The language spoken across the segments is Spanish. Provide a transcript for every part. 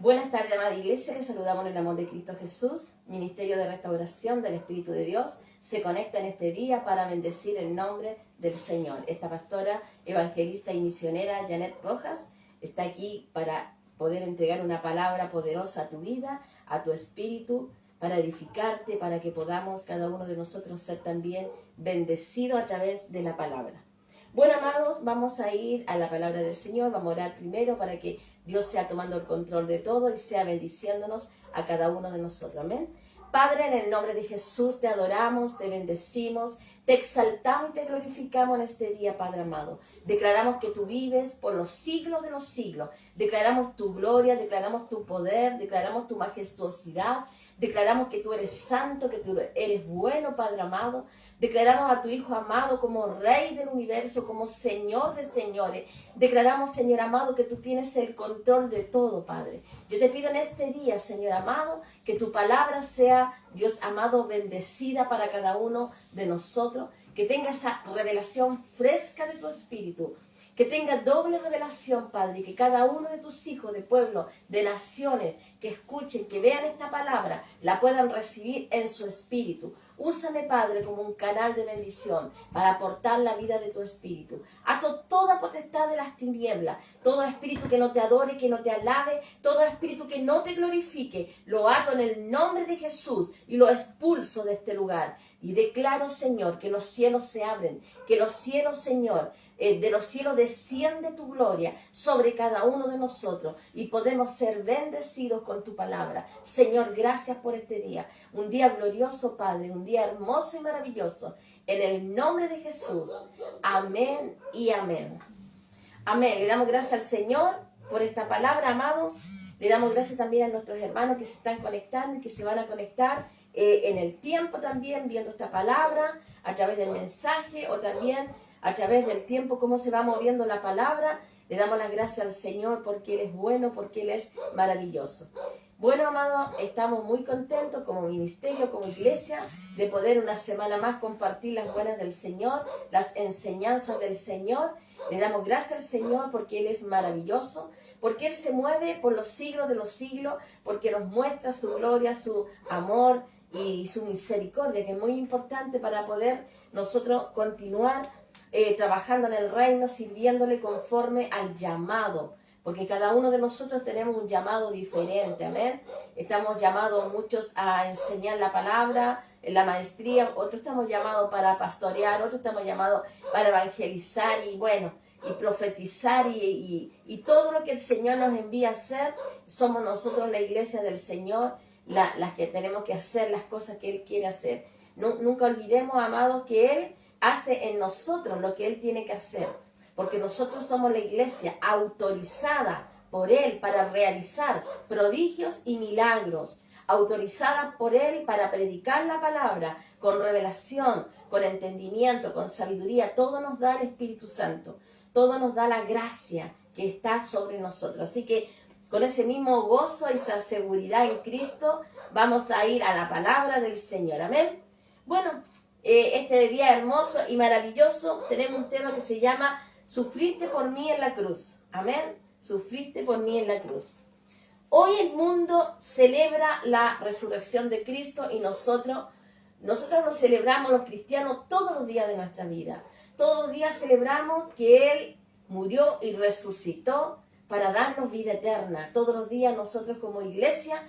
Buenas tardes, amada iglesia, les saludamos en el amor de Cristo Jesús. Ministerio de Restauración del Espíritu de Dios se conecta en este día para bendecir el nombre del Señor. Esta pastora, evangelista y misionera Janet Rojas está aquí para poder entregar una palabra poderosa a tu vida, a tu espíritu, para edificarte, para que podamos cada uno de nosotros ser también bendecidos a través de la palabra. Bueno, amados, vamos a ir a la palabra del Señor, vamos a orar primero para que Dios sea tomando el control de todo y sea bendiciéndonos a cada uno de nosotros. Amén. Padre, en el nombre de Jesús te adoramos, te bendecimos, te exaltamos y te glorificamos en este día, Padre amado. Declaramos que tú vives por los siglos de los siglos. Declaramos tu gloria, declaramos tu poder, declaramos tu majestuosidad. Declaramos que tú eres santo, que tú eres bueno, Padre amado. Declaramos a tu Hijo amado como Rey del universo, como Señor de señores. Declaramos, Señor amado, que tú tienes el control de todo, Padre. Yo te pido en este día, Señor amado, que tu palabra sea, Dios amado, bendecida para cada uno de nosotros. Que tenga esa revelación fresca de tu Espíritu. Que tenga doble revelación, Padre, y que cada uno de tus hijos de pueblo, de naciones, que escuchen, que vean esta palabra, la puedan recibir en su espíritu. Úsame, Padre, como un canal de bendición para aportar la vida de tu espíritu. Ato toda potestad de las tinieblas, todo espíritu que no te adore, que no te alabe, todo espíritu que no te glorifique, lo ato en el nombre de Jesús y lo expulso de este lugar. Y declaro, Señor, que los cielos se abren, que los cielos, Señor, de los cielos desciende tu gloria sobre cada uno de nosotros y podemos ser bendecidos con tu palabra. Señor, gracias por este día. Un día glorioso, Padre, un día hermoso y maravilloso. En el nombre de Jesús. Amén y amén. Amén. Le damos gracias al Señor por esta palabra, amados. Le damos gracias también a nuestros hermanos que se están conectando y que se van a conectar en el tiempo también, viendo esta palabra, a través del mensaje o también a través del tiempo, cómo se va moviendo la palabra. Le damos las gracias al Señor porque Él es bueno, porque Él es maravilloso. Bueno, amado, estamos muy contentos como ministerio, como iglesia, de poder una semana más compartir las buenas del Señor, las enseñanzas del Señor. Le damos gracias al Señor porque Él es maravilloso, porque Él se mueve por los siglos de los siglos, porque nos muestra su gloria, su amor y su misericordia, que es muy importante para poder nosotros continuar trabajando en el reino, sirviéndole conforme al llamado, porque cada uno de nosotros tenemos un llamado diferente, amén. Estamos llamados muchos a enseñar la palabra, la maestría, otros estamos llamados para pastorear, otros estamos llamados para evangelizar y bueno, y profetizar y todo lo que el Señor nos envía a hacer. Somos nosotros la iglesia del Señor, las que tenemos que hacer las cosas que Él quiere hacer. Nunca olvidemos, amados, que Él hace en nosotros lo que Él tiene que hacer, porque nosotros somos la iglesia autorizada por Él para realizar prodigios y milagros, autorizada por Él para predicar la palabra con revelación, con entendimiento, con sabiduría. Todo nos da el Espíritu Santo, todo nos da la gracia que está sobre nosotros. Así que con ese mismo gozo y esa seguridad en Cristo vamos a ir a la palabra del Señor. Amén. Bueno, este día hermoso y maravilloso tenemos un tema que se llama Sufriste por mí en la cruz. Amén. Sufriste por mí en la cruz. Hoy el mundo celebra la resurrección de Cristo y nosotros nos celebramos los cristianos todos los días de nuestra vida. Todos los días celebramos que Él murió y resucitó para darnos vida eterna. Todos los días nosotros como iglesia,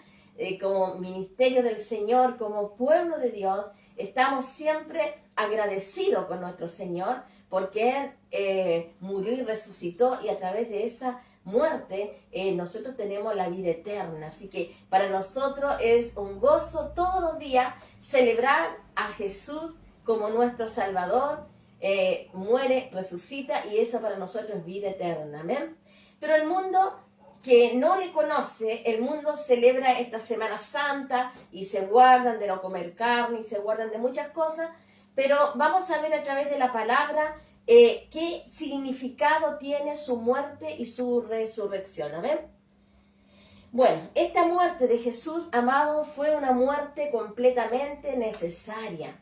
como ministerio del Señor, como pueblo de Dios, estamos siempre agradecidos con nuestro Señor porque Él murió y resucitó y a través de esa muerte nosotros tenemos la vida eterna. Así que para nosotros es un gozo todos los días celebrar a Jesús como nuestro Salvador. Muere, resucita y eso para nosotros es vida eterna. Amén. Pero el mundo que no le conoce, el mundo celebra esta Semana Santa y se guardan de no comer carne y se guardan de muchas cosas, pero vamos a ver a través de la palabra qué significado tiene su muerte y su resurrección. Amén. Bueno, esta muerte de Jesús, amado, fue una muerte completamente necesaria.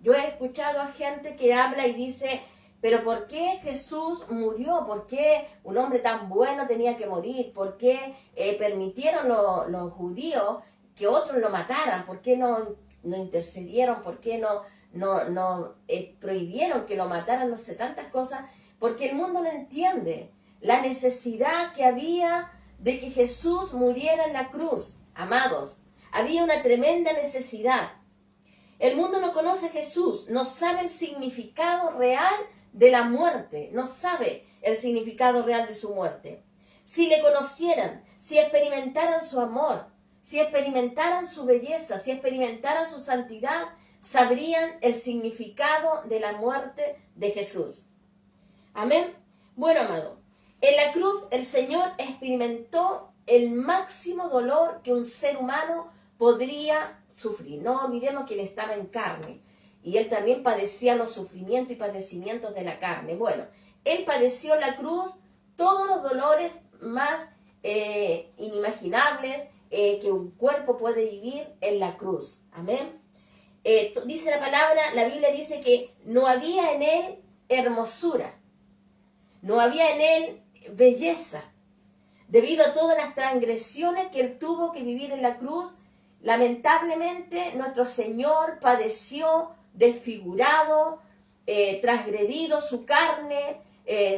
Yo he escuchado a gente que habla y dice pero ¿por qué Jesús murió? ¿Por qué un hombre tan bueno tenía que morir? ¿Por qué permitieron los judíos que otros lo mataran? ¿Por qué no intercedieron? ¿Por qué no prohibieron que lo mataran? No sé, tantas cosas. Porque el mundo no entiende la necesidad que había de que Jesús muriera en la cruz. Amados, había una tremenda necesidad. El mundo no conoce a Jesús, no sabe el significado real de la muerte, no sabe el significado real de su muerte. Si le conocieran, si experimentaran su amor, si experimentaran su belleza, si experimentaran su santidad, sabrían el significado de la muerte de Jesús. Amén. Bueno, amado, en la cruz el Señor experimentó el máximo dolor que un ser humano podría sufrir. No olvidemos que Él estaba en carne y Él también padecía los sufrimientos y padecimientos de la carne. Bueno, Él padeció en la cruz todos los dolores más inimaginables que un cuerpo puede vivir en la cruz. Amén. Dice la palabra, la Biblia dice que no había en Él hermosura. No había en Él belleza. Debido a todas las transgresiones que Él tuvo que vivir en la cruz, lamentablemente nuestro Señor padeció desfigurado, transgredido su carne,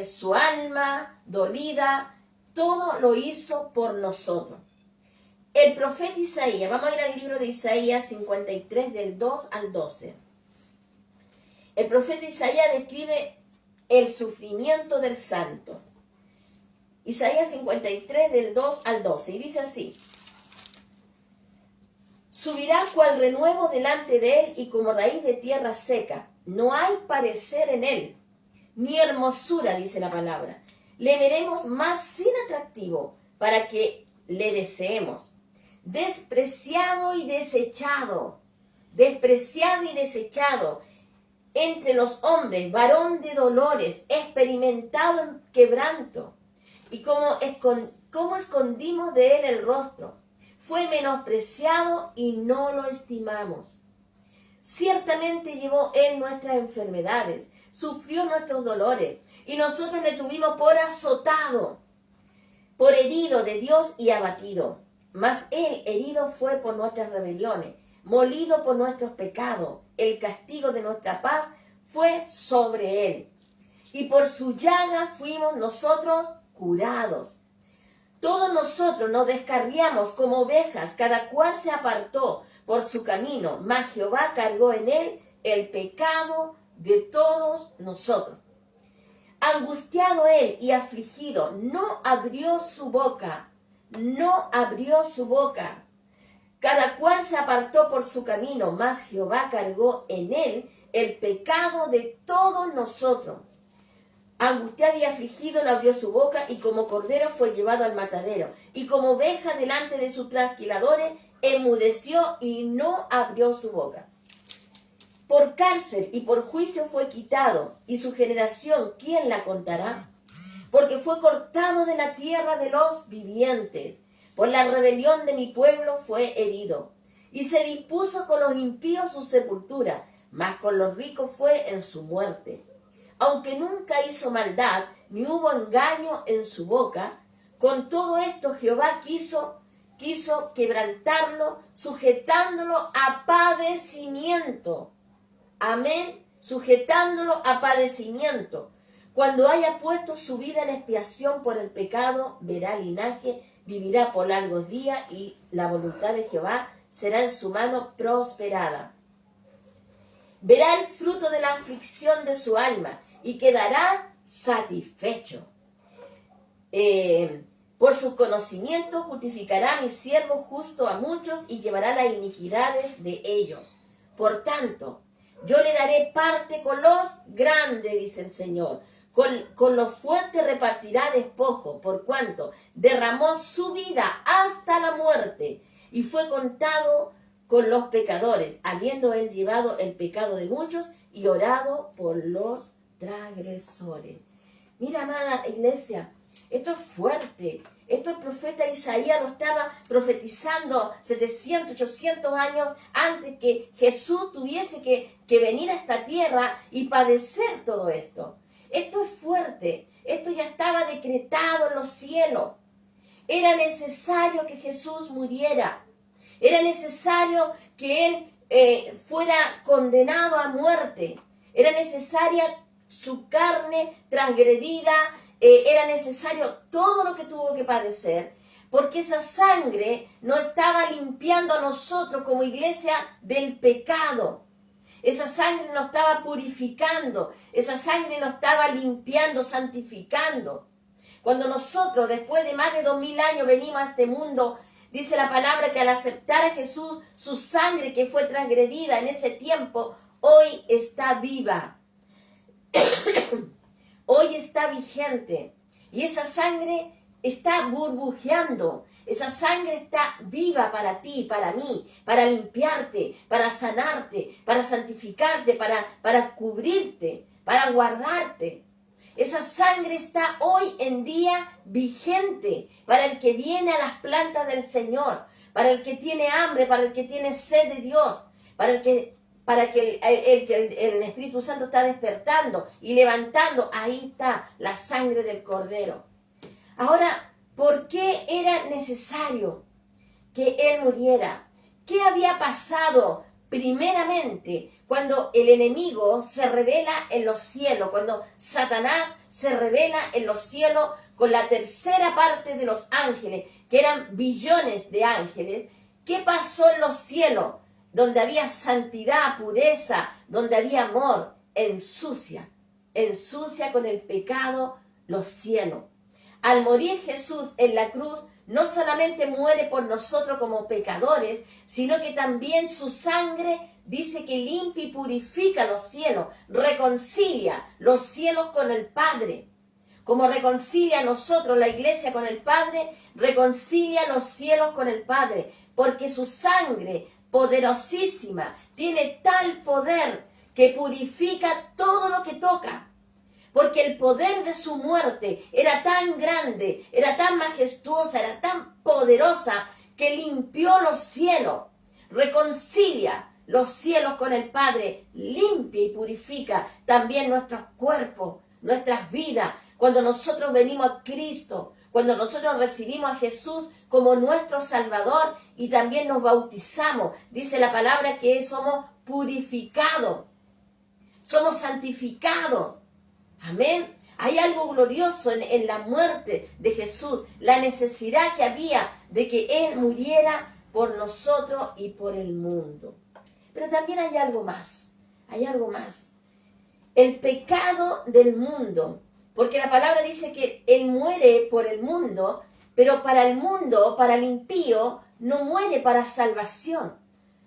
su alma dolida, todo lo hizo por nosotros. El profeta Isaías, vamos a ir al libro de Isaías 53 del 2 al 12. El profeta Isaías describe el sufrimiento del santo. Isaías 53 del 2 al 12 y dice así: subirá cual renuevo delante de él y como raíz de tierra seca. No hay parecer en él, ni hermosura, dice la palabra. Le veremos más sin atractivo para que le deseemos. Despreciado y desechado entre los hombres, varón de dolores, experimentado en quebranto. Y como escondimos de él el rostro, fue menospreciado y no lo estimamos. Ciertamente llevó él nuestras enfermedades, sufrió nuestros dolores, y nosotros le tuvimos por azotado, por herido de Dios y abatido. Mas él herido fue por nuestras rebeliones, molido por nuestros pecados. El castigo de nuestra paz fue sobre él, y por su llaga fuimos nosotros curados. Todos nosotros nos descarriamos como ovejas, cada cual se apartó por su camino, mas Jehová cargó en él el pecado de todos nosotros. Angustiado él y afligido, no abrió su boca. Cada cual se apartó por su camino, mas Jehová cargó en él el pecado de todos nosotros. Angustiado y afligido no abrió su boca, y como cordero fue llevado al matadero, y como oveja delante de sus trasquiladores, enmudeció y no abrió su boca. Por cárcel y por juicio fue quitado, y su generación, ¿quién la contará? Porque fue cortado de la tierra de los vivientes. Por la rebelión de mi pueblo fue herido. Y se dispuso con los impíos su sepultura, mas con los ricos fue en su muerte. Aunque nunca hizo maldad, ni hubo engaño en su boca, con todo esto Jehová quiso quebrantarlo, sujetándolo a padecimiento. Amén, sujetándolo a padecimiento. Cuando haya puesto su vida en expiación por el pecado, verá linaje, vivirá por largos días, y la voluntad de Jehová será en su mano prosperada. Verá el fruto de la aflicción de su alma, y quedará satisfecho. Por sus conocimientos justificará mi siervo justo a muchos, y llevará las iniquidades de ellos. Por tanto, yo le daré parte con los grandes, dice el Señor. Con los fuertes repartirá despojo, por cuanto derramó su vida hasta la muerte, y fue contado con los pecadores, habiendo él llevado el pecado de muchos y orado por los transgresores. Mira, amada iglesia, esto es fuerte. Esto el profeta Isaías lo estaba profetizando 700, 800 años antes que Jesús tuviese que venir a esta tierra y padecer todo esto. Esto es fuerte. Esto ya estaba decretado en los cielos. Era necesario que Jesús muriera. Era necesario que Él fuera condenado a muerte. Era necesaria su carne transgredida. Era necesario todo lo que tuvo que padecer. Porque esa sangre nos estaba limpiando a nosotros como iglesia del pecado. Esa sangre nos estaba purificando. Esa sangre nos estaba limpiando, santificando. Cuando nosotros, después de más de 2000 años, venimos a este mundo, dice la palabra que al aceptar a Jesús, su sangre que fue transgredida en ese tiempo, hoy está viva. Hoy está vigente. Y esa sangre está burbujeando. Esa sangre está viva para ti, para mí, para limpiarte, para sanarte, para santificarte, para cubrirte, para guardarte. Esa sangre está hoy en día vigente para el que viene a las plantas del Señor, para el que tiene hambre, para el que tiene sed de Dios, para el que el Espíritu Santo está despertando y levantando. Ahí está la sangre del Cordero. Ahora, ¿por qué era necesario que Él muriera? ¿Qué había pasado primeramente cuando el enemigo se revela en los cielos, cuando Satanás se revela en los cielos con la tercera parte de los ángeles, que eran billones de ángeles? ¿Qué pasó en los cielos? Donde había santidad, pureza, donde había amor, ensucia con el pecado los cielos. Al morir Jesús en la cruz, no solamente muere por nosotros como pecadores, sino que también su sangre dice que limpia y purifica los cielos, reconcilia los cielos con el Padre. Como reconcilia a nosotros la iglesia con el Padre, reconcilia los cielos con el Padre, porque su sangre poderosísima tiene tal poder que purifica todo lo que toca. Porque el poder de su muerte era tan grande, era tan majestuosa, era tan poderosa, que limpió los cielos, reconcilia los cielos con el Padre, limpia y purifica también nuestros cuerpos, nuestras vidas. Cuando nosotros venimos a Cristo, cuando nosotros recibimos a Jesús como nuestro Salvador y también nos bautizamos, dice la palabra que somos purificados, somos santificados. Amén. Hay algo glorioso en la muerte de Jesús, la necesidad que había de que Él muriera por nosotros y por el mundo. Pero también hay algo más, El pecado del mundo, porque la palabra dice que Él muere por el mundo, pero para el mundo, para el impío, no muere para salvación,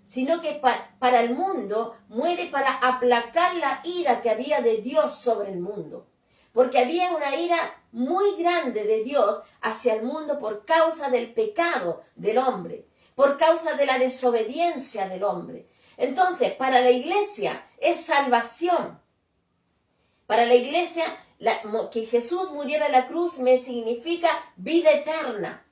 sino que para el mundo muere para aplacar la ira que había de Dios sobre el mundo. Porque había una ira muy grande de Dios hacia el mundo por causa del pecado del hombre, por causa de la desobediencia del hombre. Entonces, para la iglesia es salvación. Para la iglesia, que Jesús muriera en la cruz me significa vida eterna.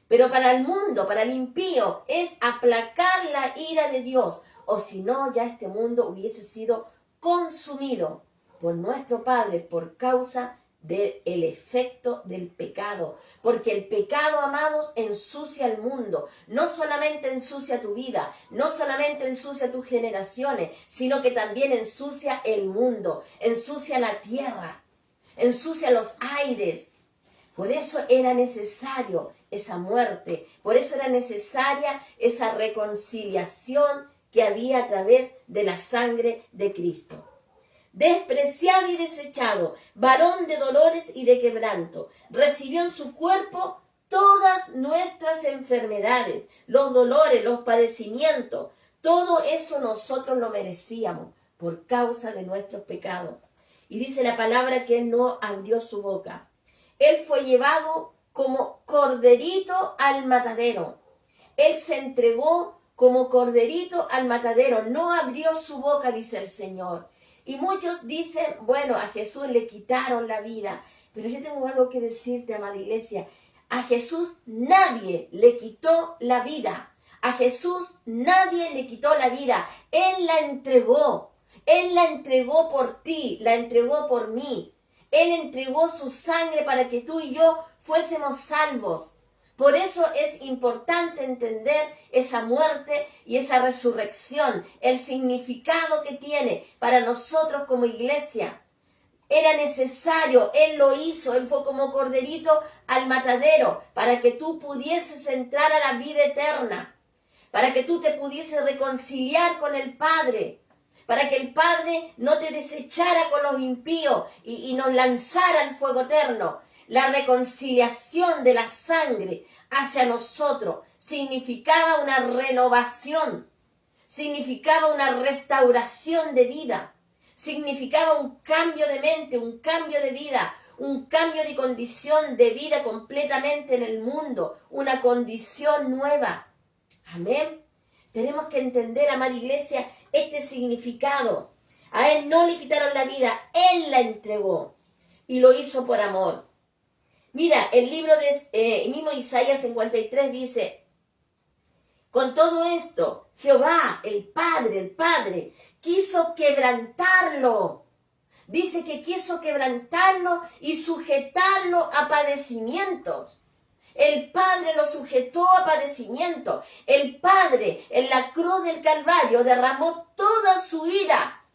Pero para el mundo, para el impío, es aplacar la ira de Dios. O si no, ya este mundo hubiese sido consumido por nuestro Padre por causa del efecto del pecado. Porque el pecado, amados, ensucia el mundo. No solamente ensucia tu vida, no solamente ensucia tus generaciones, sino que también ensucia el mundo, ensucia la tierra, ensucia los aires. Por eso era necesario esa muerte, por eso era necesaria esa reconciliación que había a través de la sangre de Cristo. Despreciado y desechado, varón de dolores y de quebranto, recibió en su cuerpo todas nuestras enfermedades, los dolores, los padecimientos. Todo eso nosotros lo merecíamos por causa de nuestros pecados. Y dice la palabra que Él no abrió su boca. Él fue llevado como corderito al matadero. Él se entregó como corderito al matadero. No abrió su boca, dice el Señor. Y muchos dicen, bueno, a Jesús le quitaron la vida. Pero yo tengo algo que decirte, amada iglesia. A Jesús nadie le quitó la vida. A Jesús nadie le quitó la vida. Él la entregó. Él la entregó por ti, la entregó por mí. Él entregó su sangre para que tú y yo fuésemos salvos. Por eso es importante entender esa muerte y esa resurrección, el significado que tiene para nosotros como iglesia. Era necesario, Él lo hizo, Él fue como corderito al matadero para que tú pudieses entrar a la vida eterna, para que tú te pudieses reconciliar con el Padre, para que el Padre no te desechara con los impíos y nos lanzara al fuego eterno. La reconciliación de la sangre hacia nosotros significaba una renovación, significaba una restauración de vida, significaba un cambio de mente, un cambio de vida, un cambio de condición de vida completamente en el mundo, una condición nueva. Amén. Tenemos que entender, amada iglesia, este significado. A Él no le quitaron la vida, Él la entregó y lo hizo por amor. Mira, el libro de mismo Isaías 53 dice, con todo esto, Jehová, el Padre, quiso quebrantarlo. Dice que quiso quebrantarlo y sujetarlo a padecimientos. El Padre lo sujetó a padecimiento. El Padre en la cruz del Calvario derramó toda su ira.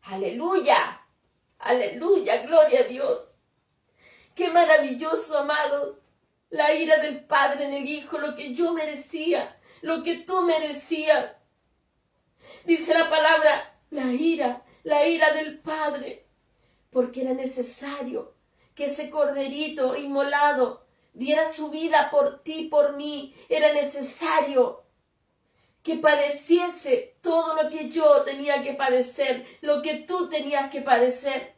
Aleluya, aleluya, gloria a Dios. Qué maravilloso, amados, la ira del Padre en el Hijo, lo que yo merecía, lo que tú merecías. Dice la palabra, la ira del Padre, porque era necesario que ese corderito inmolado diera su vida por ti, por mí. Era necesario que padeciese todo lo que yo tenía que padecer, lo que tú tenías que padecer.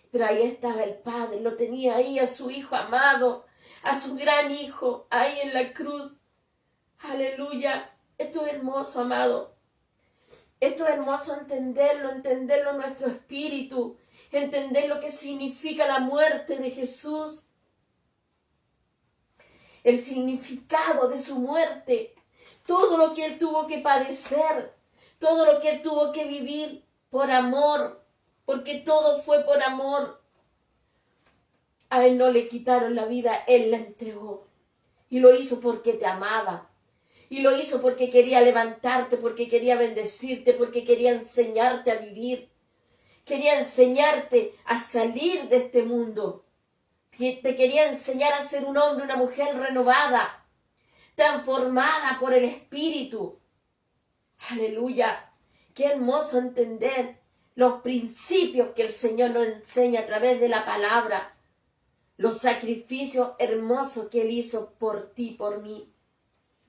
Pero ahí estaba el Padre, lo tenía ahí a su Hijo amado, a su gran Hijo, ahí en la cruz. Aleluya, esto es hermoso, amado. Esto es hermoso entenderlo en nuestro espíritu, entender lo que significa la muerte de Jesús, el significado de su muerte, todo lo que Él tuvo que padecer, todo lo que Él tuvo que vivir por amor, porque todo fue por amor. A Él no le quitaron la vida, Él la entregó. Y lo hizo porque te amaba. Y lo hizo porque quería levantarte, porque quería bendecirte, porque quería enseñarte a vivir. Quería enseñarte a salir de este mundo. Te quería enseñar a ser un hombre, una mujer renovada, transformada por el Espíritu. Aleluya. Qué hermoso entender los principios que el Señor nos enseña a través de la palabra. Los sacrificios hermosos que Él hizo por ti, por mí,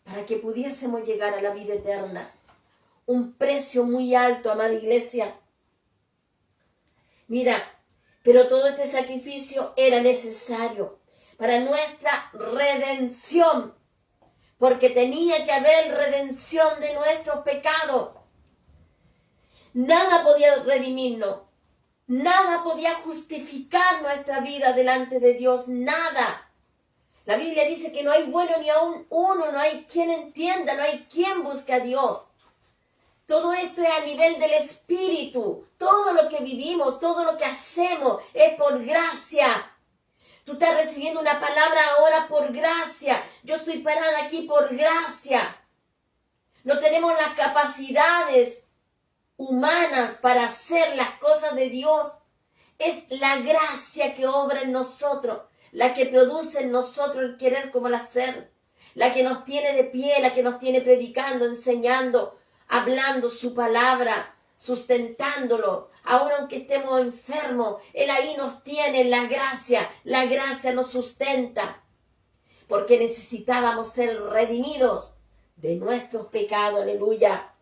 para que pudiésemos llegar a la vida eterna. Un precio muy alto, amada iglesia. Mira, pero todo este sacrificio era necesario para nuestra redención, porque tenía que haber redención de nuestros pecados. Nada podía redimirnos, nada podía justificar nuestra vida delante de Dios, nada. La Biblia dice que no hay bueno ni aún uno, no hay quien entienda, no hay quien busque a Dios. Todo esto es a nivel del Espíritu. Todo lo que vivimos, todo lo que hacemos es por gracia. Tú estás recibiendo una palabra ahora por gracia. Yo estoy parada aquí por gracia. No tenemos las capacidades humanas para hacer las cosas de Dios. Es la gracia que obra en nosotros, la que produce en nosotros el querer como el hacer, la que nos tiene de pie, la que nos tiene predicando, enseñando, hablando su palabra, sustentándolo, aun aunque estemos enfermos, Él ahí nos tiene la gracia nos sustenta, porque necesitábamos ser redimidos de nuestros pecados, aleluya.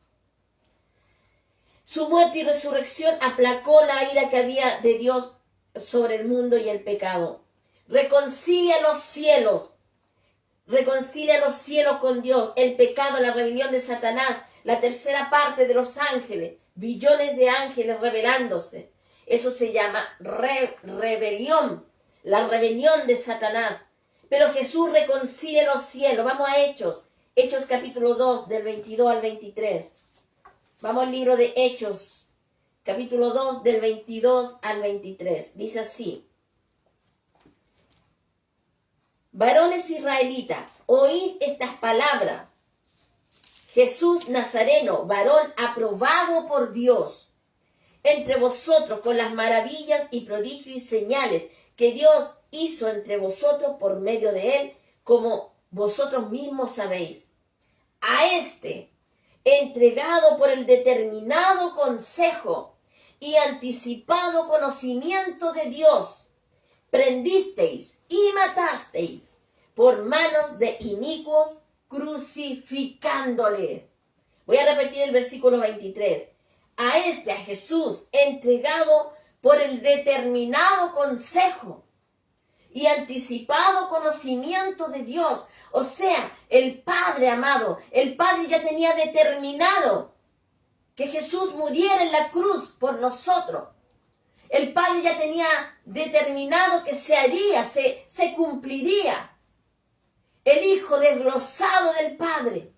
Su muerte y resurrección aplacó la ira que había de Dios sobre el mundo y el pecado. Reconcilia los cielos con Dios, el pecado, la rebelión de Satanás, la tercera parte de los ángeles, billones de ángeles rebelándose. Eso se llama rebelión, la rebelión de Satanás. Pero Jesús reconcilia los cielos. Vamos a Hechos capítulo 2, del 22 al 23. Vamos al libro de Hechos, capítulo 2, del 22 al 23. Dice así: varones israelitas, oíd estas palabras. Jesús Nazareno, varón aprobado por Dios, entre vosotros con las maravillas y prodigios y señales que Dios hizo entre vosotros por medio de él, como vosotros mismos sabéis. A este, entregado por el determinado consejo y anticipado conocimiento de Dios, prendisteis y matasteis por manos de inicuos, crucificándole. Voy a repetir el versículo 23. A este, a Jesús, entregado por el determinado consejo y anticipado conocimiento de Dios. O sea, el Padre amado, el Padre ya tenía determinado que Jesús muriera en la cruz por nosotros. El Padre ya tenía determinado que se haría, se cumpliría. El Hijo desglosado del Padre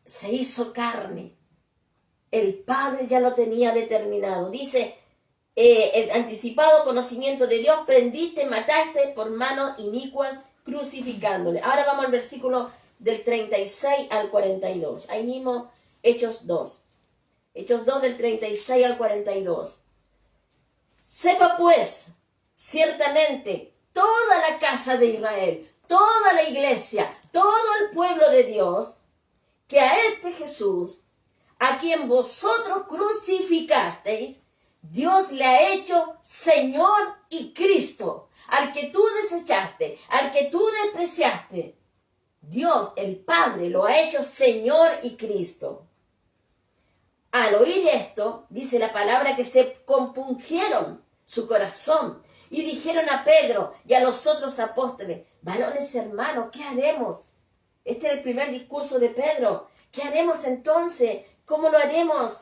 se hizo carne. El Padre ya lo tenía determinado. Dice, el anticipado conocimiento de Dios, prendiste, mataste por manos inicuas, crucificándole. Ahora vamos al versículo del 36 al 42. Ahí mismo, Hechos 2. Hechos 2 del 36 al 42. Sepa pues, ciertamente, toda la casa de Israel, toda la iglesia, todo el pueblo de Dios, que a este Jesús, a quien vosotros crucificasteis, Dios le ha hecho Señor y Cristo, al que tú desechaste, al que tú despreciaste. Dios, el Padre, lo ha hecho Señor y Cristo. Al oír esto, dice la palabra que se compungieron su corazón y dijeron a Pedro y a los otros apóstoles: varones hermanos, ¿qué haremos? Este era el primer discurso de Pedro. ¿Qué haremos entonces? ¿Cómo lo haremos?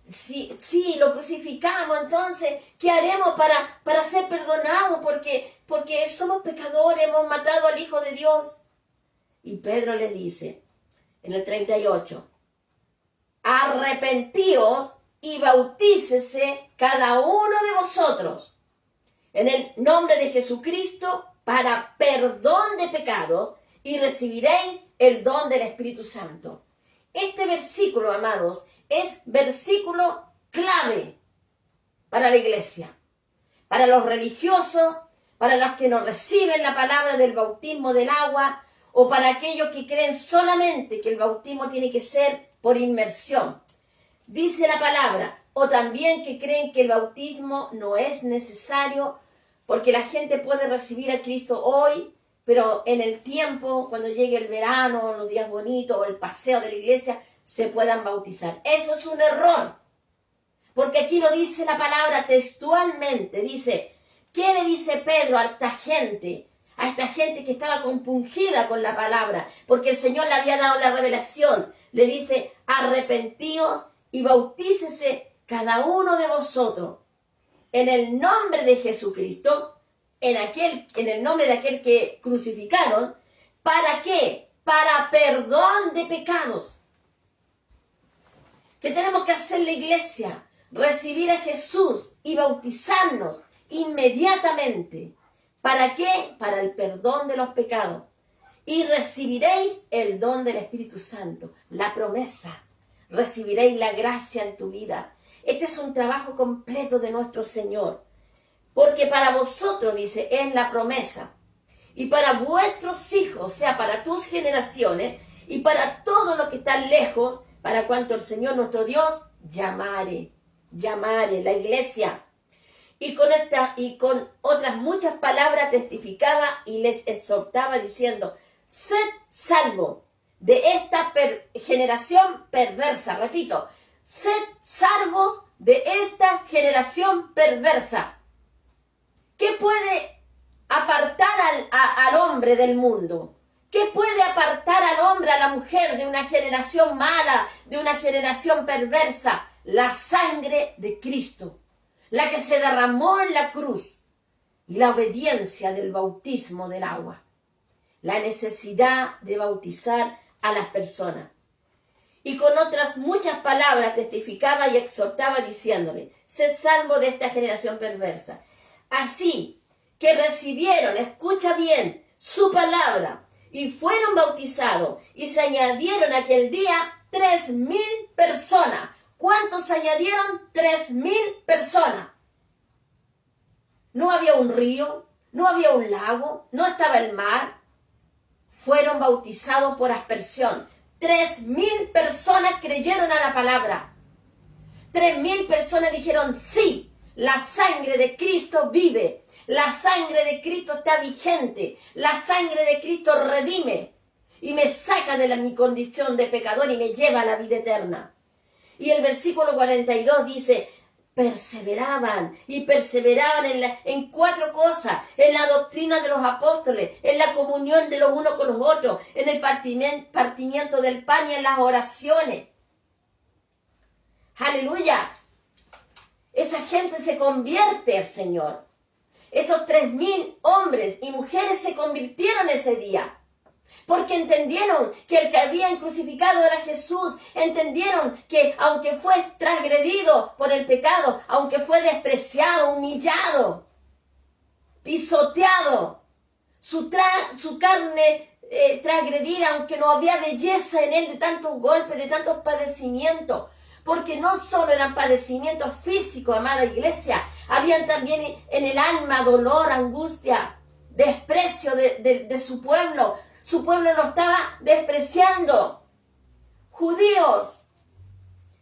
Si lo crucificamos, entonces, ¿qué haremos para ser perdonados? Porque somos pecadores, hemos matado al Hijo de Dios. Y Pedro les dice, en el 38, arrepentíos y bautícese cada uno de vosotros en el nombre de Jesucristo para perdón de pecados y recibiréis el don del Espíritu Santo. Este versículo, amados, es versículo clave para la iglesia, para los religiosos, para los que no reciben la palabra del bautismo del agua, o para aquellos que creen solamente que el bautismo tiene que ser por inmersión. Dice la palabra, o también que creen que el bautismo no es necesario porque la gente puede recibir a Cristo hoy, pero en el tiempo, cuando llegue el verano, los días bonitos o el paseo de la iglesia, se puedan bautizar. Eso es un error, porque aquí lo dice la palabra textualmente. Dice, ¿qué le dice Pedro a esta gente que estaba compungida con la palabra? Porque el Señor le había dado la revelación. Le dice, arrepentíos y bautícese cada uno de vosotros en el nombre de Jesucristo, en el nombre de aquel que crucificaron. ¿Para qué? Para perdón de pecados. ¿Qué tenemos que hacer la iglesia? Recibir a Jesús y bautizarnos inmediatamente. ¿Para qué? Para el perdón de los pecados. Y recibiréis el don del Espíritu Santo, la promesa. Recibiréis la gracia en tu vida. Este es un trabajo completo de nuestro Señor. Porque para vosotros, dice, es la promesa. Y para vuestros hijos, o sea, para tus generaciones, y para todos los que están lejos, para cuanto el Señor nuestro Dios llamare, la iglesia. Y con otras muchas palabras testificaba y les exhortaba diciendo, sed salvo de esta generación perversa. Repito, sed salvos de esta generación perversa. ¿Qué puede apartar al hombre del mundo? ¿Qué puede apartar al hombre, a la mujer de una generación mala, de una generación perversa? La sangre de Cristo, la que se derramó en la cruz, y la obediencia del bautismo del agua, la necesidad de bautizar a las personas. Y con otras muchas palabras testificaba y exhortaba diciéndole: sé salvo de esta generación perversa. Así que recibieron, escucha bien, su palabra y fueron bautizados y se añadieron aquel día 3.000 personas. ¿Cuántos se añadieron? 3.000 personas. No había un río, no había un lago, no estaba el mar. Fueron bautizados por aspersión. 3.000 personas creyeron a la palabra. 3.000 personas dijeron: sí, la sangre de Cristo vive. La sangre de Cristo está vigente. La sangre de Cristo redime. Y me saca de mi condición de pecador y me lleva a la vida eterna. Y el versículo 42 dice: perseveraban y perseveraban en 4 cosas: en la doctrina de los apóstoles, en la comunión de los unos con los otros, en el partimiento del pan y en las oraciones. Aleluya. Esa gente se convierte al Señor. Esos 3.000 hombres y mujeres se convirtieron ese día. Porque entendieron que el que habían crucificado era Jesús. Entendieron que aunque fue transgredido por el pecado, aunque fue despreciado, humillado, pisoteado, su carne transgredida, aunque no había belleza en él de tantos golpes, de tantos padecimientos. Porque no solo eran padecimientos físicos, amada iglesia, habían también en el alma dolor, angustia, desprecio de su pueblo. Su pueblo lo estaba despreciando. Judíos,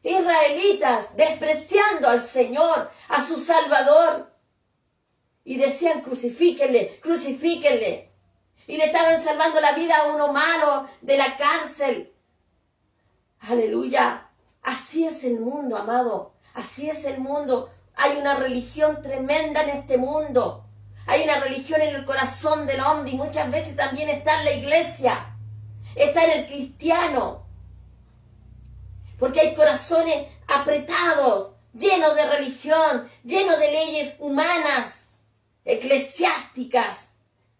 israelitas, despreciando al Señor, a su Salvador. Y decían: crucifíquenle, crucifíquenle. Y le estaban salvando la vida a uno malo de la cárcel. Aleluya. Así es el mundo, amado. Así es el mundo. Hay una religión tremenda en este mundo. Hay una religión en el corazón del hombre y muchas veces también está en la iglesia. Está en el cristiano. Porque hay corazones apretados, llenos de religión, llenos de leyes humanas, eclesiásticas,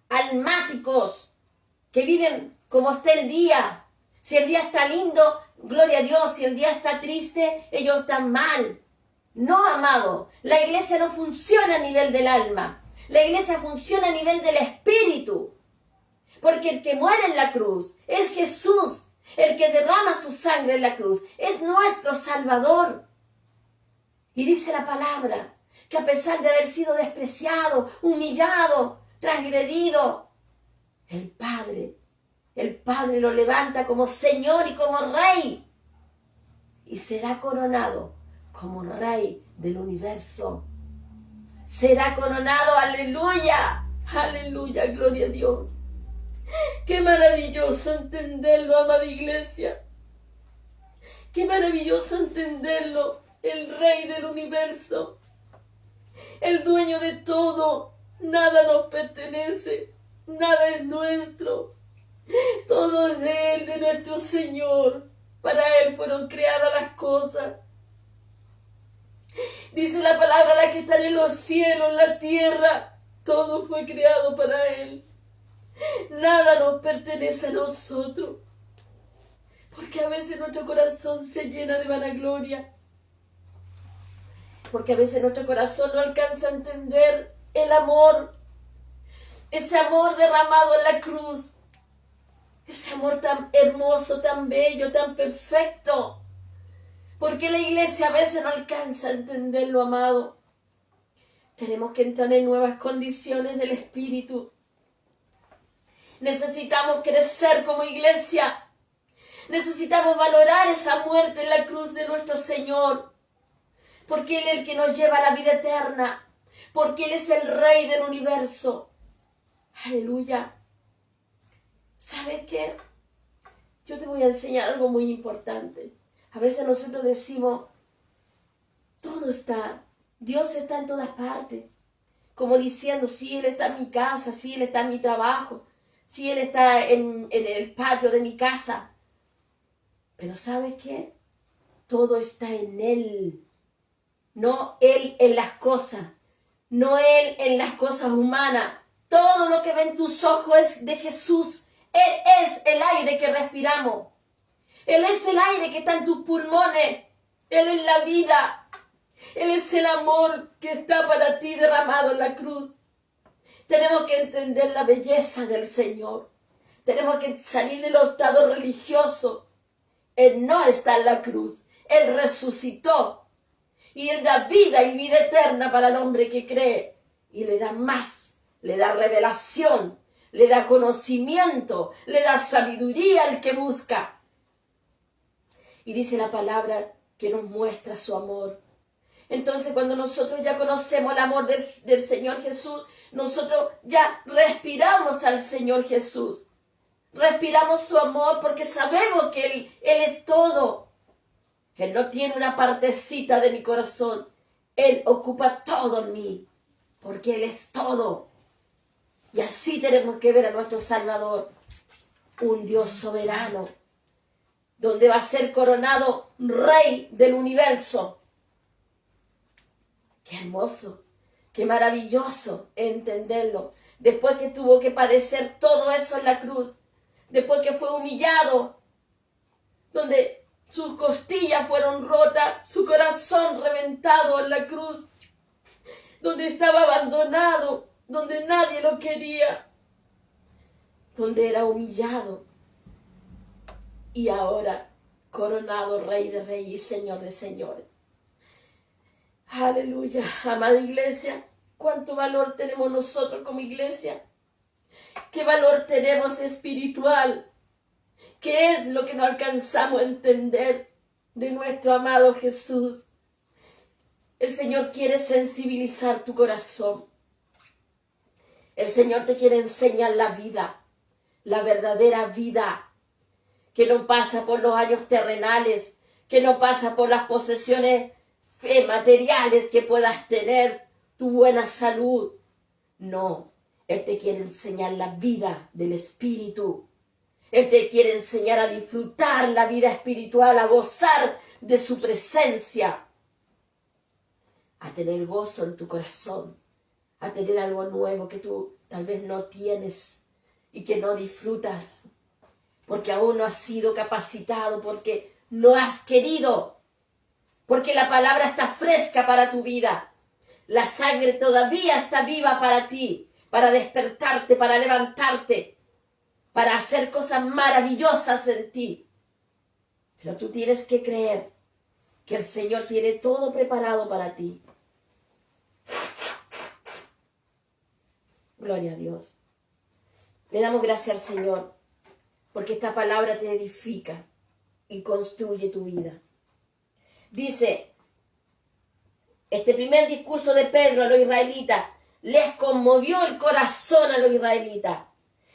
almáticos, que viven como está el día. Si el día está lindo, gloria a Dios. Si el día está triste, ellos están mal. No, amado, la iglesia no funciona a nivel del alma. La iglesia funciona a nivel del espíritu. Porque el que muere en la cruz es Jesús. El que derrama su sangre en la cruz es nuestro Salvador. Y dice la palabra que a pesar de haber sido despreciado, humillado, transgredido, el Padre lo levanta como Señor y como Rey. Y será coronado como Rey del universo. Será coronado, aleluya, aleluya, gloria a Dios. Qué maravilloso entenderlo, amada iglesia. Qué maravilloso entenderlo, el Rey del universo, el dueño de todo. Nada nos pertenece, nada es nuestro. Todo es de Él, de nuestro Señor. Para Él fueron creadas las cosas. Dice la palabra: la que está en los cielos, la tierra, todo fue creado para Él. Nada nos pertenece a nosotros. Porque a veces nuestro corazón se llena de vanagloria. Porque a veces nuestro corazón no alcanza a entender el amor. Ese amor derramado en la cruz. Ese amor tan hermoso, tan bello, tan perfecto. Porque la iglesia a veces no alcanza a entenderlo, amado. Tenemos que entrar en nuevas condiciones del espíritu. Necesitamos crecer como iglesia. Necesitamos valorar esa muerte en la cruz de nuestro Señor. Porque Él es el que nos lleva a la vida eterna. Porque Él es el Rey del universo. Aleluya. ¿Sabes qué? Yo te voy a enseñar algo muy importante. A veces nosotros decimos: todo está, Dios está en todas partes. Como diciendo: sí, Él está en mi casa, sí, Él está en mi trabajo, sí, Él está en el patio de mi casa. Pero ¿sabes qué? Todo está en Él. No Él en las cosas. No Él en las cosas humanas. Todo lo que ven tus ojos es de Jesús. Él es el aire que respiramos. Él es el aire que está en tus pulmones. Él es la vida. Él es el amor que está para ti derramado en la cruz. Tenemos que entender la belleza del Señor. Tenemos que salir del estado religioso. Él no está en la cruz. Él resucitó. Y Él da vida y vida eterna para el hombre que cree. Y le da más. Le da revelación. Le da conocimiento. Le da sabiduría al que busca. Y dice la palabra que nos muestra su amor. Entonces, cuando nosotros ya conocemos el amor del Señor Jesús, nosotros ya respiramos al Señor Jesús. Respiramos su amor porque sabemos que Él es todo. Él no tiene una partecita de mi corazón. Él ocupa todo en mí, porque Él es todo. Y así tenemos que ver a nuestro Salvador, un Dios soberano, donde va a ser coronado Rey del universo. Qué hermoso, qué maravilloso entenderlo. Después que tuvo que padecer todo eso en la cruz, después que fue humillado, donde sus costillas fueron rotas, su corazón reventado en la cruz, donde estaba abandonado, donde nadie lo quería, donde era humillado, y ahora coronado Rey de Reyes y Señor de Señores. Aleluya, amada iglesia, cuánto valor tenemos nosotros como iglesia, qué valor tenemos espiritual, qué es lo que no alcanzamos a entender de nuestro amado Jesús. El Señor quiere sensibilizar tu corazón. El Señor te quiere enseñar la vida, la verdadera vida, que no pasa por los años terrenales, que no pasa por las posesiones materiales que puedas tener, tu buena salud. No, Él te quiere enseñar la vida del Espíritu. Él te quiere enseñar a disfrutar la vida espiritual, a gozar de su presencia, a tener gozo en tu corazón, a tener algo nuevo que tú tal vez no tienes y que no disfrutas, porque aún no has sido capacitado, porque no has querido, porque la palabra está fresca para tu vida. La sangre todavía está viva para ti, para despertarte, para levantarte, para hacer cosas maravillosas en ti. Pero tú tienes que creer que el Señor tiene todo preparado para ti. Gloria a Dios. Le damos gracias al Señor, porque esta palabra te edifica y construye tu vida. Dice, este primer discurso de Pedro a los israelitas les conmovió el corazón a los israelitas.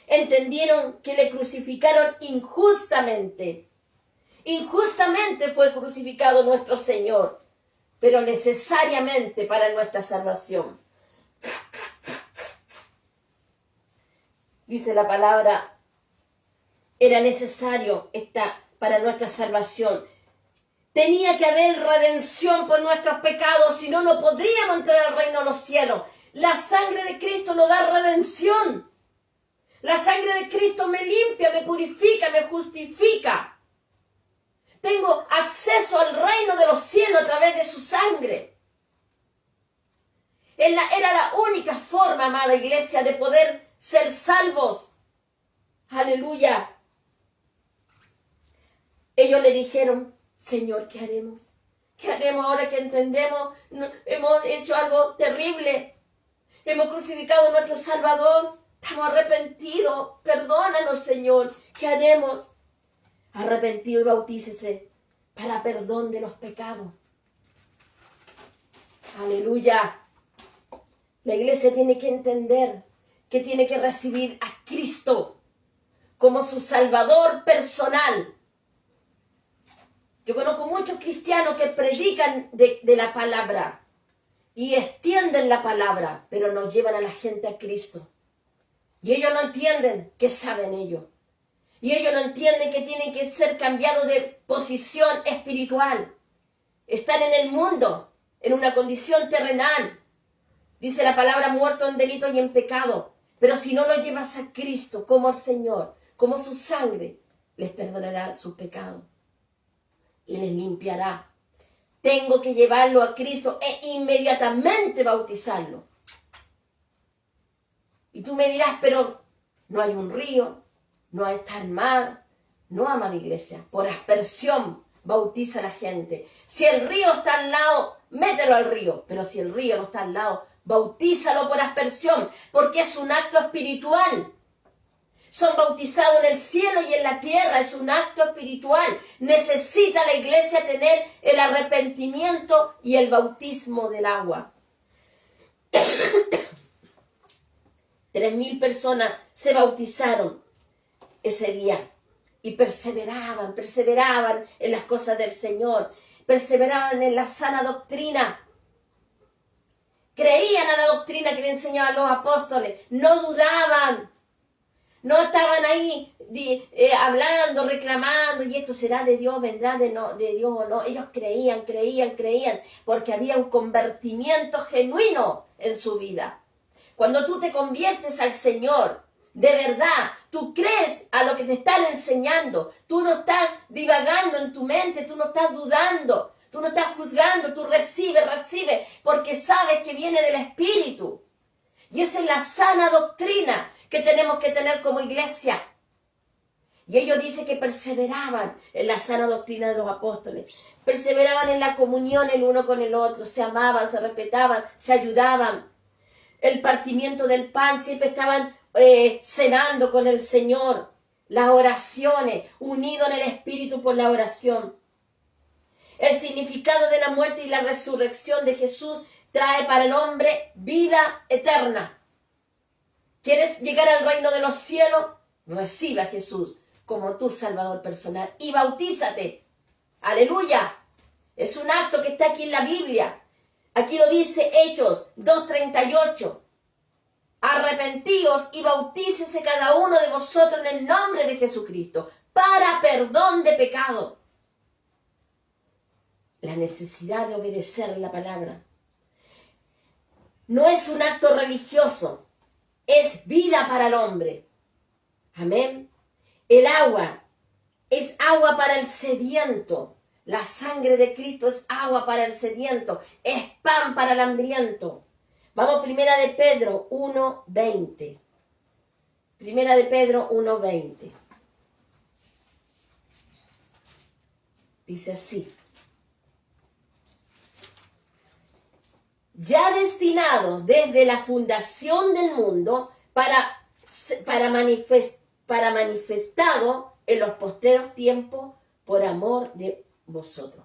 Entendieron que le crucificaron injustamente. Injustamente fue crucificado nuestro Señor, pero necesariamente para nuestra salvación. Dice la palabra, era necesario para nuestra salvación. Tenía que haber redención por nuestros pecados, si no, no podríamos entrar al reino de los cielos. La sangre de Cristo nos da redención. La sangre de Cristo me limpia, me purifica, me justifica. Tengo acceso al reino de los cielos a través de su sangre. Era la única forma, amada iglesia, de poder ser salvos. Aleluya. Ellos le dijeron, Señor, ¿qué haremos? ¿Qué haremos ahora que entendemos? Hemos hecho algo terrible. Hemos crucificado a nuestro Salvador. Estamos arrepentidos. Perdónanos, Señor. ¿Qué haremos? Arrepentido y bautícese para perdón de los pecados. Aleluya. La iglesia tiene que entender que tiene que recibir a Cristo como su Salvador personal. Yo conozco muchos cristianos que predican de la palabra y extienden la palabra, pero no llevan a la gente a Cristo. Y ellos no entienden qué saben ellos. Y ellos no entienden que tienen que ser cambiados de posición espiritual. Están en el mundo, en una condición terrenal. Dice la palabra, muerto en delito y en pecado. Pero si no lo llevas a Cristo como el Señor, como su sangre, les perdonará sus pecados. y les limpiará. Tengo que llevarlo a Cristo e inmediatamente bautizarlo. Y tú me dirás, pero no hay un río, no está el mar. No, amada iglesia, por aspersión bautiza a la gente. Si el río está al lado, mételo al río. Pero si el río no está al lado, bautízalo por aspersión, porque es un acto espiritual. Son bautizados en el cielo y en la tierra, es un acto espiritual. Necesita la iglesia tener el arrepentimiento y el bautismo del agua. 3.000 personas se bautizaron ese día y perseveraban en las cosas del Señor, perseveraban en la sana doctrina. Creían a la doctrina que le enseñaban los apóstoles, no dudaban, no estaban ahí hablando, reclamando, y esto será de Dios, vendrá de Dios o no. Ellos creían, porque había un convertimiento genuino en su vida. Cuando tú te conviertes al Señor, de verdad, tú crees a lo que te están enseñando, tú no estás divagando en tu mente, tú no estás dudando, tú no estás juzgando, tú recibes, porque sabes que viene del Espíritu. Y esa es la sana doctrina que tenemos que tener como iglesia. Y ellos dicen que perseveraban en la sana doctrina de los apóstoles, perseveraban en la comunión el uno con el otro, se amaban, se respetaban, se ayudaban. El partimiento del pan, siempre estaban cenando con el Señor, las oraciones, unidos en el Espíritu por la oración. El significado de la muerte y la resurrección de Jesús trae para el hombre vida eterna. ¿Quieres llegar al reino de los cielos? Recibe a Jesús como tu Salvador personal y bautízate. ¡Aleluya! Es un acto que está aquí en la Biblia. Aquí lo dice Hechos 2:38. Arrepentíos y bautícese cada uno de vosotros en el nombre de Jesucristo para perdón de pecado. La necesidad de obedecer la palabra. No es un acto religioso, es vida para el hombre. Amén. El agua es agua para el sediento. La sangre de Cristo es agua para el sediento, es pan para el hambriento. Vamos, Primera de Pedro 1:20. Primera de Pedro 1:20. Dice así. Ya destinado desde la fundación del mundo para manifestado en los postreros tiempos por amor de vosotros.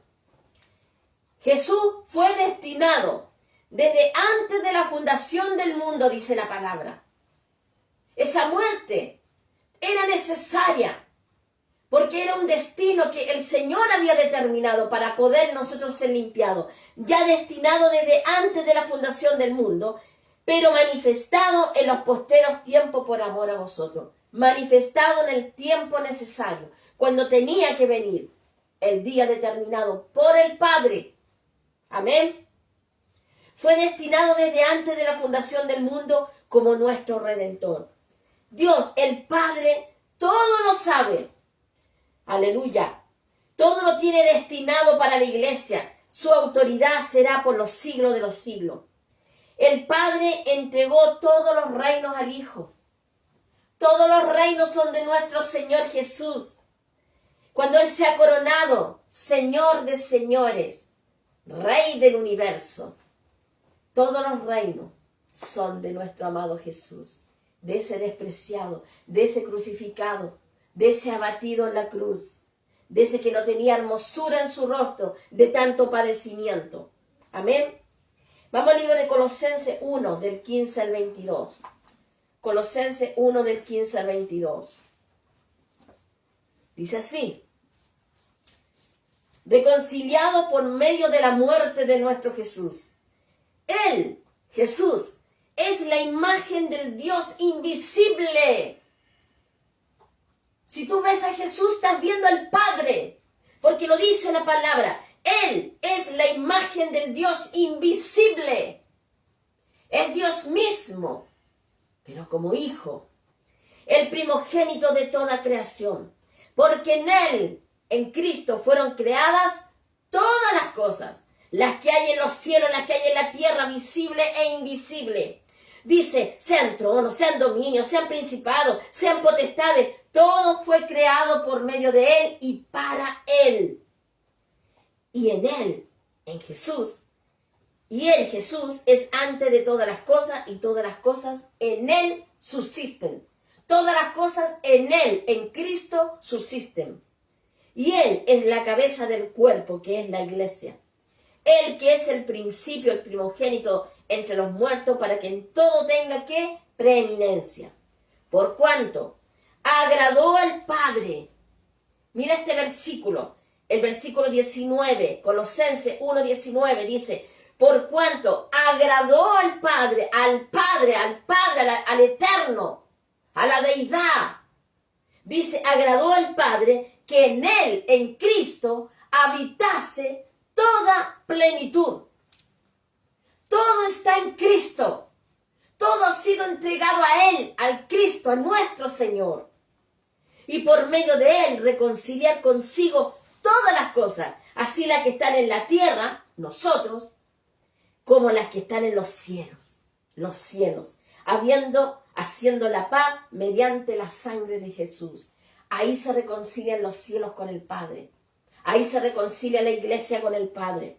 Jesús fue destinado desde antes de la fundación del mundo, dice la palabra. Esa muerte era necesaria porque era un destino que el Señor había determinado para poder nosotros ser limpiados, ya destinado desde antes de la fundación del mundo, pero manifestado en los postreros tiempos por amor a vosotros, manifestado en el tiempo necesario, cuando tenía que venir el día determinado por el Padre. Amén. Fue destinado desde antes de la fundación del mundo como nuestro Redentor. Dios, el Padre, todo lo sabe. Aleluya. Todo lo tiene destinado para la iglesia. Su autoridad será por los siglos de los siglos. El Padre entregó todos los reinos al Hijo. Todos los reinos son de nuestro Señor Jesús. Cuando Él se ha coronado, Señor de señores, Rey del universo, todos los reinos son de nuestro amado Jesús, de ese despreciado, de ese crucificado, de ese abatido en la cruz, de ese que no tenía hermosura en su rostro, de tanto padecimiento. Amén. Vamos al libro de Colosenses 1, del 15 al 22. Colosenses 1, del 15 al 22. Dice así: reconciliado por medio de la muerte de nuestro Jesús. Él, Jesús, es la imagen del Dios invisible. Si tú ves a Jesús, estás viendo al Padre, porque lo dice la palabra. Él es la imagen del Dios invisible. Es Dios mismo, pero como hijo, el primogénito de toda creación, porque en Él en Cristo fueron creadas todas las cosas, las que hay en los cielos, las que hay en la tierra, visible e invisible. Dice, sean tronos, sean dominios, sean principados, sean potestades, todo fue creado por medio de Él y para Él. Y en Él, en Jesús, y Él, Jesús, es antes de todas las cosas y todas las cosas en Él subsisten. Todas las cosas en Él, en Cristo, subsisten. Y Él es la cabeza del cuerpo, que es la iglesia. Él que es el principio, el primogénito entre los muertos, para que en todo tenga ¿qué? Preeminencia. Por cuanto agradó al Padre. Mira este versículo, el versículo 19, Colosenses 1:19 dice, por cuanto agradó al Padre, al Eterno, a la deidad. Dice, agradó al Padre que en Él, en Cristo, habitase toda plenitud. Todo está en Cristo. Todo ha sido entregado a Él, al Cristo, a nuestro Señor. Y por medio de Él reconciliar consigo todas las cosas, así las que están en la tierra, nosotros, como las que están en los cielos, haciendo la paz mediante la sangre de Jesús. Ahí se reconcilian los cielos con el Padre. Ahí se reconcilia la iglesia con el Padre.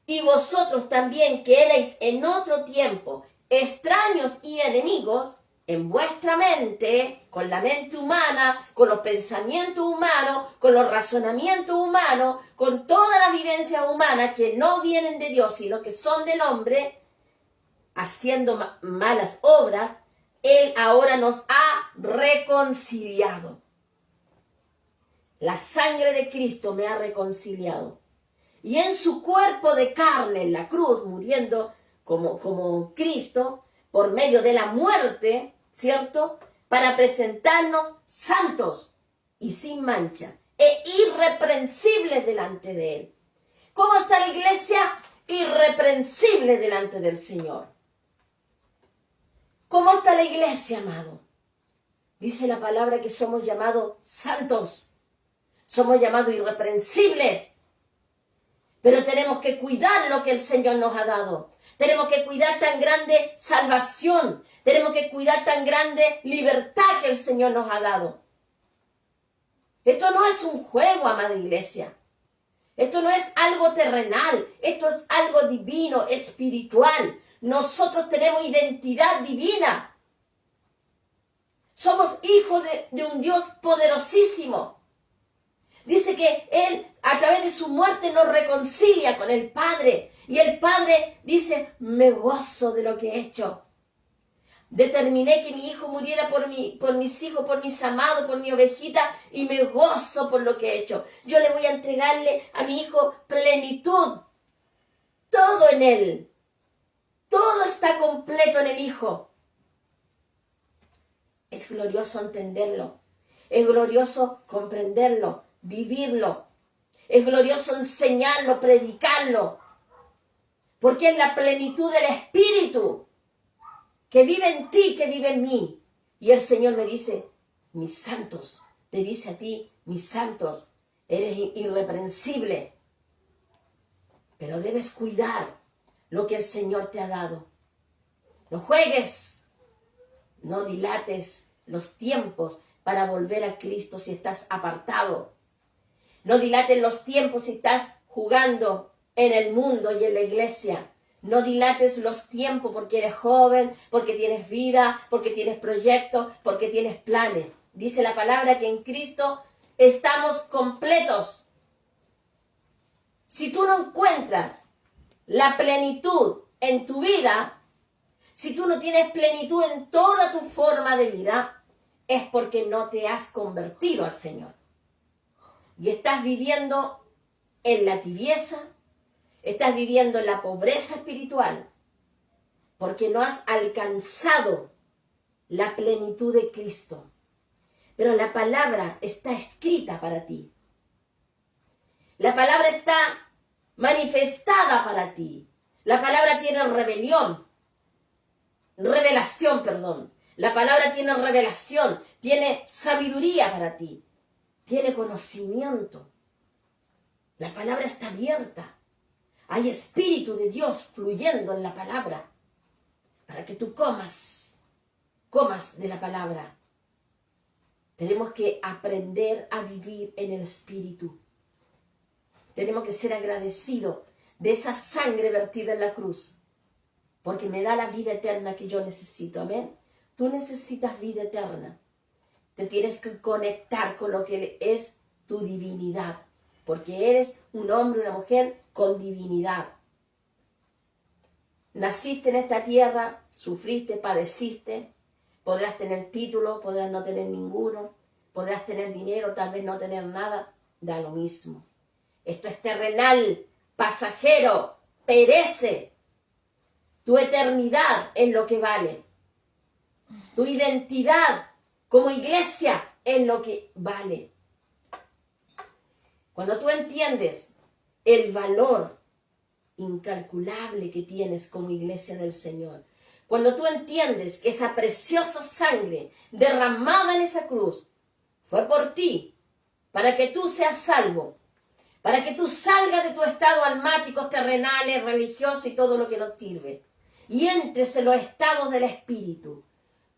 Y vosotros también, que erais en otro tiempo extraños y enemigos, en vuestra mente, con la mente humana, con los pensamientos humanos, con los razonamientos humanos, con todas las vivencias humanas que no vienen de Dios, sino que son del hombre, haciendo malas obras, Él ahora nos ha reconciliado. La sangre de Cristo me ha reconciliado. Y en su cuerpo de carne, en la cruz, muriendo como Cristo, por medio de la muerte, ¿cierto? Para presentarnos santos y sin mancha e irreprensibles delante de Él. ¿Cómo está la iglesia? Irreprensible delante del Señor. ¿Cómo está la iglesia, amado? Dice la palabra que somos llamados santos. Somos llamados irreprensibles. Pero tenemos que cuidar lo que el Señor nos ha dado. Tenemos que cuidar tan grande salvación. Tenemos que cuidar tan grande libertad que el Señor nos ha dado. Esto no es un juego, amada iglesia. Esto no es algo terrenal. Esto es algo divino, espiritual. Nosotros tenemos identidad divina. Somos hijos de un Dios poderosísimo. Dice que Él, a través de su muerte, nos reconcilia con el Padre. Y el Padre dice, me gozo de lo que he hecho. Determiné que mi hijo muriera por mis hijos, por mis amados, por mi ovejita, y me gozo por lo que he hecho. Yo le voy a entregarle a mi hijo plenitud. Todo en Él. Todo está completo en el Hijo. Es glorioso entenderlo. Es glorioso comprenderlo, vivirlo. Es glorioso enseñarlo, predicarlo. Porque es la plenitud del Espíritu que vive en ti, que vive en mí. Y el Señor me dice, mis santos, te dice a ti, mis santos, eres irreprensible. Pero debes cuidar lo que el Señor te ha dado. No juegues, no dilates los tiempos para volver a Cristo si estás apartado. No dilates los tiempos si estás jugando en el mundo y en la iglesia. No dilates los tiempos porque eres joven, porque tienes vida, porque tienes proyectos, porque tienes planes. Dice la palabra que en Cristo estamos completos. Si tú no encuentras la plenitud en tu vida, si tú no tienes plenitud en toda tu forma de vida, es porque no te has convertido al Señor. Y estás viviendo en la tibieza, estás viviendo en la pobreza espiritual, porque no has alcanzado la plenitud de Cristo. Pero la palabra está escrita para ti. La palabra está manifestada para ti. La palabra tiene revelación. La palabra tiene revelación, tiene sabiduría para ti, tiene conocimiento. La palabra está abierta. Hay Espíritu de Dios fluyendo en la palabra para que tú comas de la palabra. Tenemos que aprender a vivir en el Espíritu. Tenemos que ser agradecidos de esa sangre vertida en la cruz, porque me da la vida eterna que yo necesito. Amén. Tú necesitas vida eterna. Te tienes que conectar con lo que es tu divinidad, porque eres un hombre, una mujer con divinidad. Naciste en esta tierra, sufriste, padeciste, podrás tener título, podrás no tener ninguno, podrás tener dinero, tal vez no tener nada, da lo mismo. Esto es terrenal, pasajero, perece. Tu eternidad es lo que vale. Tu identidad como iglesia es lo que vale. Cuando tú entiendes el valor incalculable que tienes como iglesia del Señor, cuando tú entiendes que esa preciosa sangre derramada en esa cruz fue por ti, para que tú seas salvo, para que tú salgas de tu estado almático, terrenales, religioso y todo lo que nos sirve, y entres en los estados del Espíritu,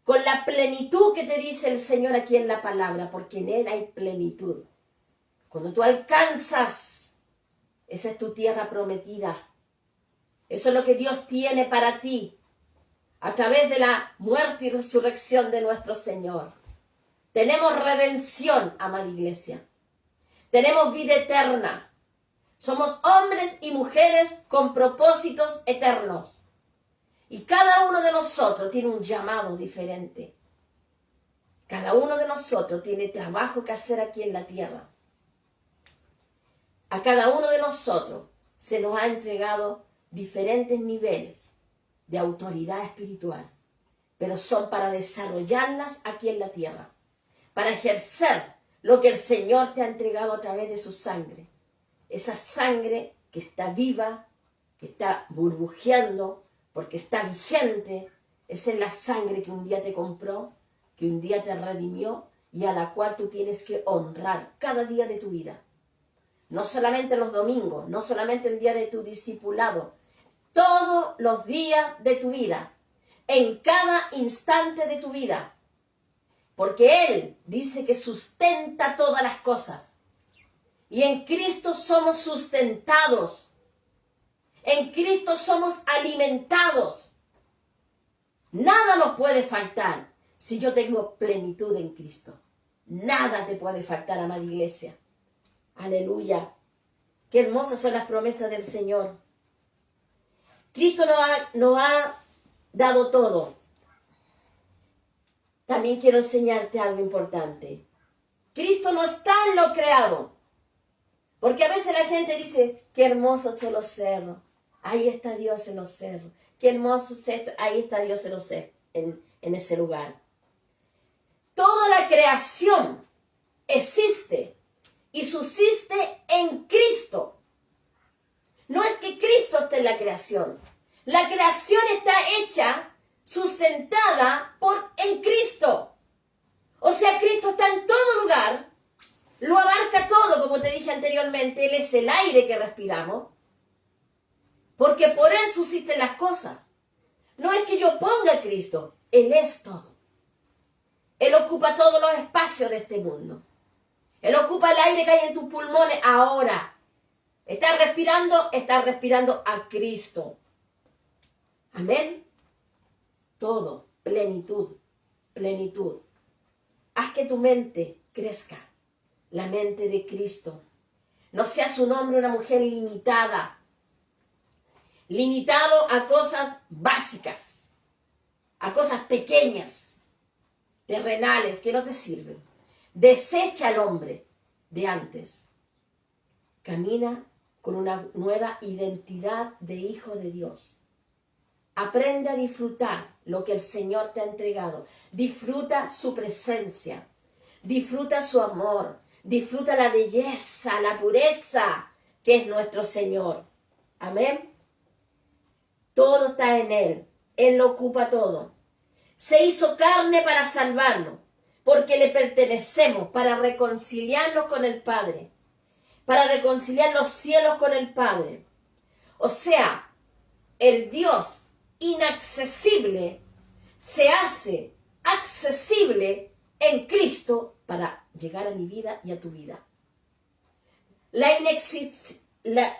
con la plenitud que te dice el Señor aquí en la palabra, porque en Él hay plenitud. Cuando tú alcanzas, esa es tu tierra prometida. Eso es lo que Dios tiene para ti, a través de la muerte y resurrección de nuestro Señor. Tenemos redención, amada iglesia. Tenemos vida eterna. Somos hombres y mujeres con propósitos eternos. Y cada uno de nosotros tiene un llamado diferente. Cada uno de nosotros tiene trabajo que hacer aquí en la tierra. A cada uno de nosotros se nos ha entregado diferentes niveles de autoridad espiritual, pero son para desarrollarlas aquí en la tierra, para ejercer lo que el Señor te ha entregado a través de su sangre. Esa sangre que está viva, que está burbujeando, porque está vigente. Esa es la sangre que un día te compró, que un día te redimió y a la cual tú tienes que honrar cada día de tu vida. No solamente los domingos, no solamente el día de tu discipulado, todos los días de tu vida, en cada instante de tu vida. Porque Él dice que sustenta todas las cosas. Y en Cristo somos sustentados. En Cristo somos alimentados. Nada nos puede faltar si yo tengo plenitud en Cristo. Nada te puede faltar, amada iglesia. Aleluya. Qué hermosas son las promesas del Señor. Cristo nos ha dado todo. También quiero enseñarte algo importante. Cristo no está en lo creado. Porque a veces la gente dice, qué hermosos son los cerros. Ahí está Dios en los cerros. Qué hermoso es esto. Ahí está Dios en los cerros, en ese lugar. Toda la creación existe y subsiste en Cristo. No es que Cristo esté en la creación. La creación está hecha, sustentada en Cristo. O sea, Cristo está en todo lugar, lo abarca todo, como te dije anteriormente. Él es el aire que respiramos, porque por Él subsisten las cosas. No es que yo ponga a Cristo, Él es todo. Él ocupa todos los espacios de este mundo. Él ocupa el aire que hay en tus pulmones ahora. Estás respirando a Cristo. Amén. Todo, plenitud, plenitud. Haz que tu mente crezca, la mente de Cristo. No seas un hombre o una mujer limitada, limitado a cosas básicas, a cosas pequeñas, terrenales, que no te sirven. Desecha al hombre de antes. Camina con una nueva identidad de hijo de Dios. Aprende a disfrutar lo que el Señor te ha entregado. Disfruta su presencia. Disfruta su amor. Disfruta la belleza, la pureza que es nuestro Señor. Amén. Todo está en Él. Él lo ocupa todo. Se hizo carne para salvarnos, porque le pertenecemos, para reconciliarnos con el Padre. para reconciliar los cielos con el Padre. O sea, el Dios inaccesible se hace accesible en Cristo para llegar a mi vida y a tu vida.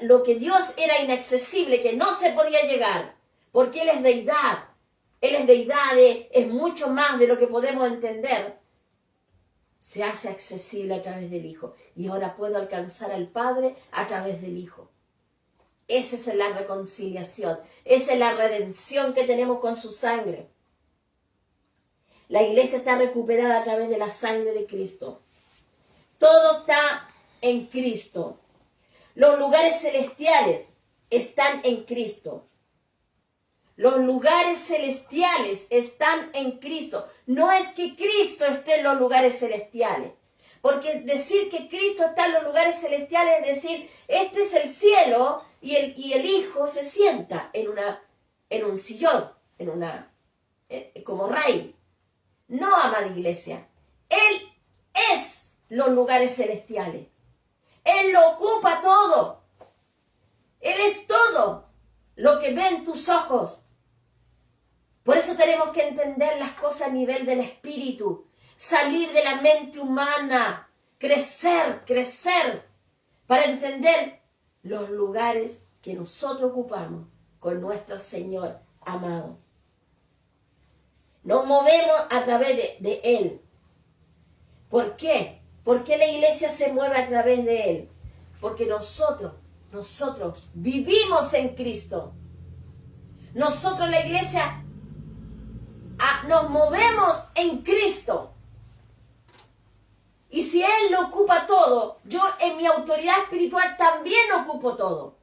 Lo que Dios era inaccesible, que no se podía llegar, porque Él es deidad. Él es deidad, es mucho más de lo que podemos entender. Se hace accesible a través del Hijo. Y ahora puedo alcanzar al Padre a través del Hijo. Esa es la reconciliación. Esa es la redención que tenemos con su sangre. La iglesia está recuperada a través de la sangre de Cristo. Todo está en Cristo. Los lugares celestiales están en Cristo. Los lugares celestiales están en Cristo. No es que Cristo esté en los lugares celestiales. Porque decir que Cristo está en los lugares celestiales es decir, este es el cielo y el Hijo se sienta en un sillón, como rey. No, amada iglesia. Él es los lugares celestiales. Él lo ocupa todo. Él es todo lo que ven tus ojos. Por eso tenemos que entender las cosas a nivel del espíritu, salir de la mente humana, crecer, para entender los lugares que nosotros ocupamos con nuestro Señor amado. Nos movemos a través de Él. ¿Por qué? ¿Por qué la iglesia se mueve a través de Él? Porque nosotros vivimos en Cristo. Nosotros, la iglesia, nos movemos en Cristo. Y si Él lo ocupa todo, yo en mi autoridad espiritual también ocupo todo.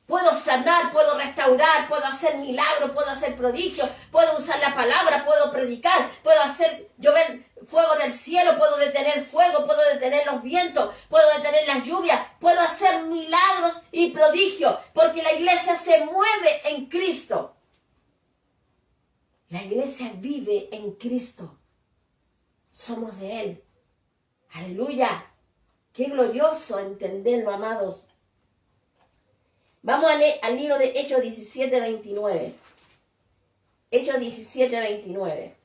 Puedo sanar, puedo restaurar, puedo hacer milagros, puedo hacer prodigios, puedo usar la palabra, puedo predicar, puedo hacer llover fuego del cielo, puedo detener fuego, puedo detener los vientos, puedo detener las lluvias, puedo hacer milagros y prodigios, porque la iglesia se mueve en Cristo. La iglesia vive en Cristo. Somos de Él. Aleluya. Qué glorioso entenderlo, amados. Vamos a leer al libro de Hechos 17:29. Hechos 17:29.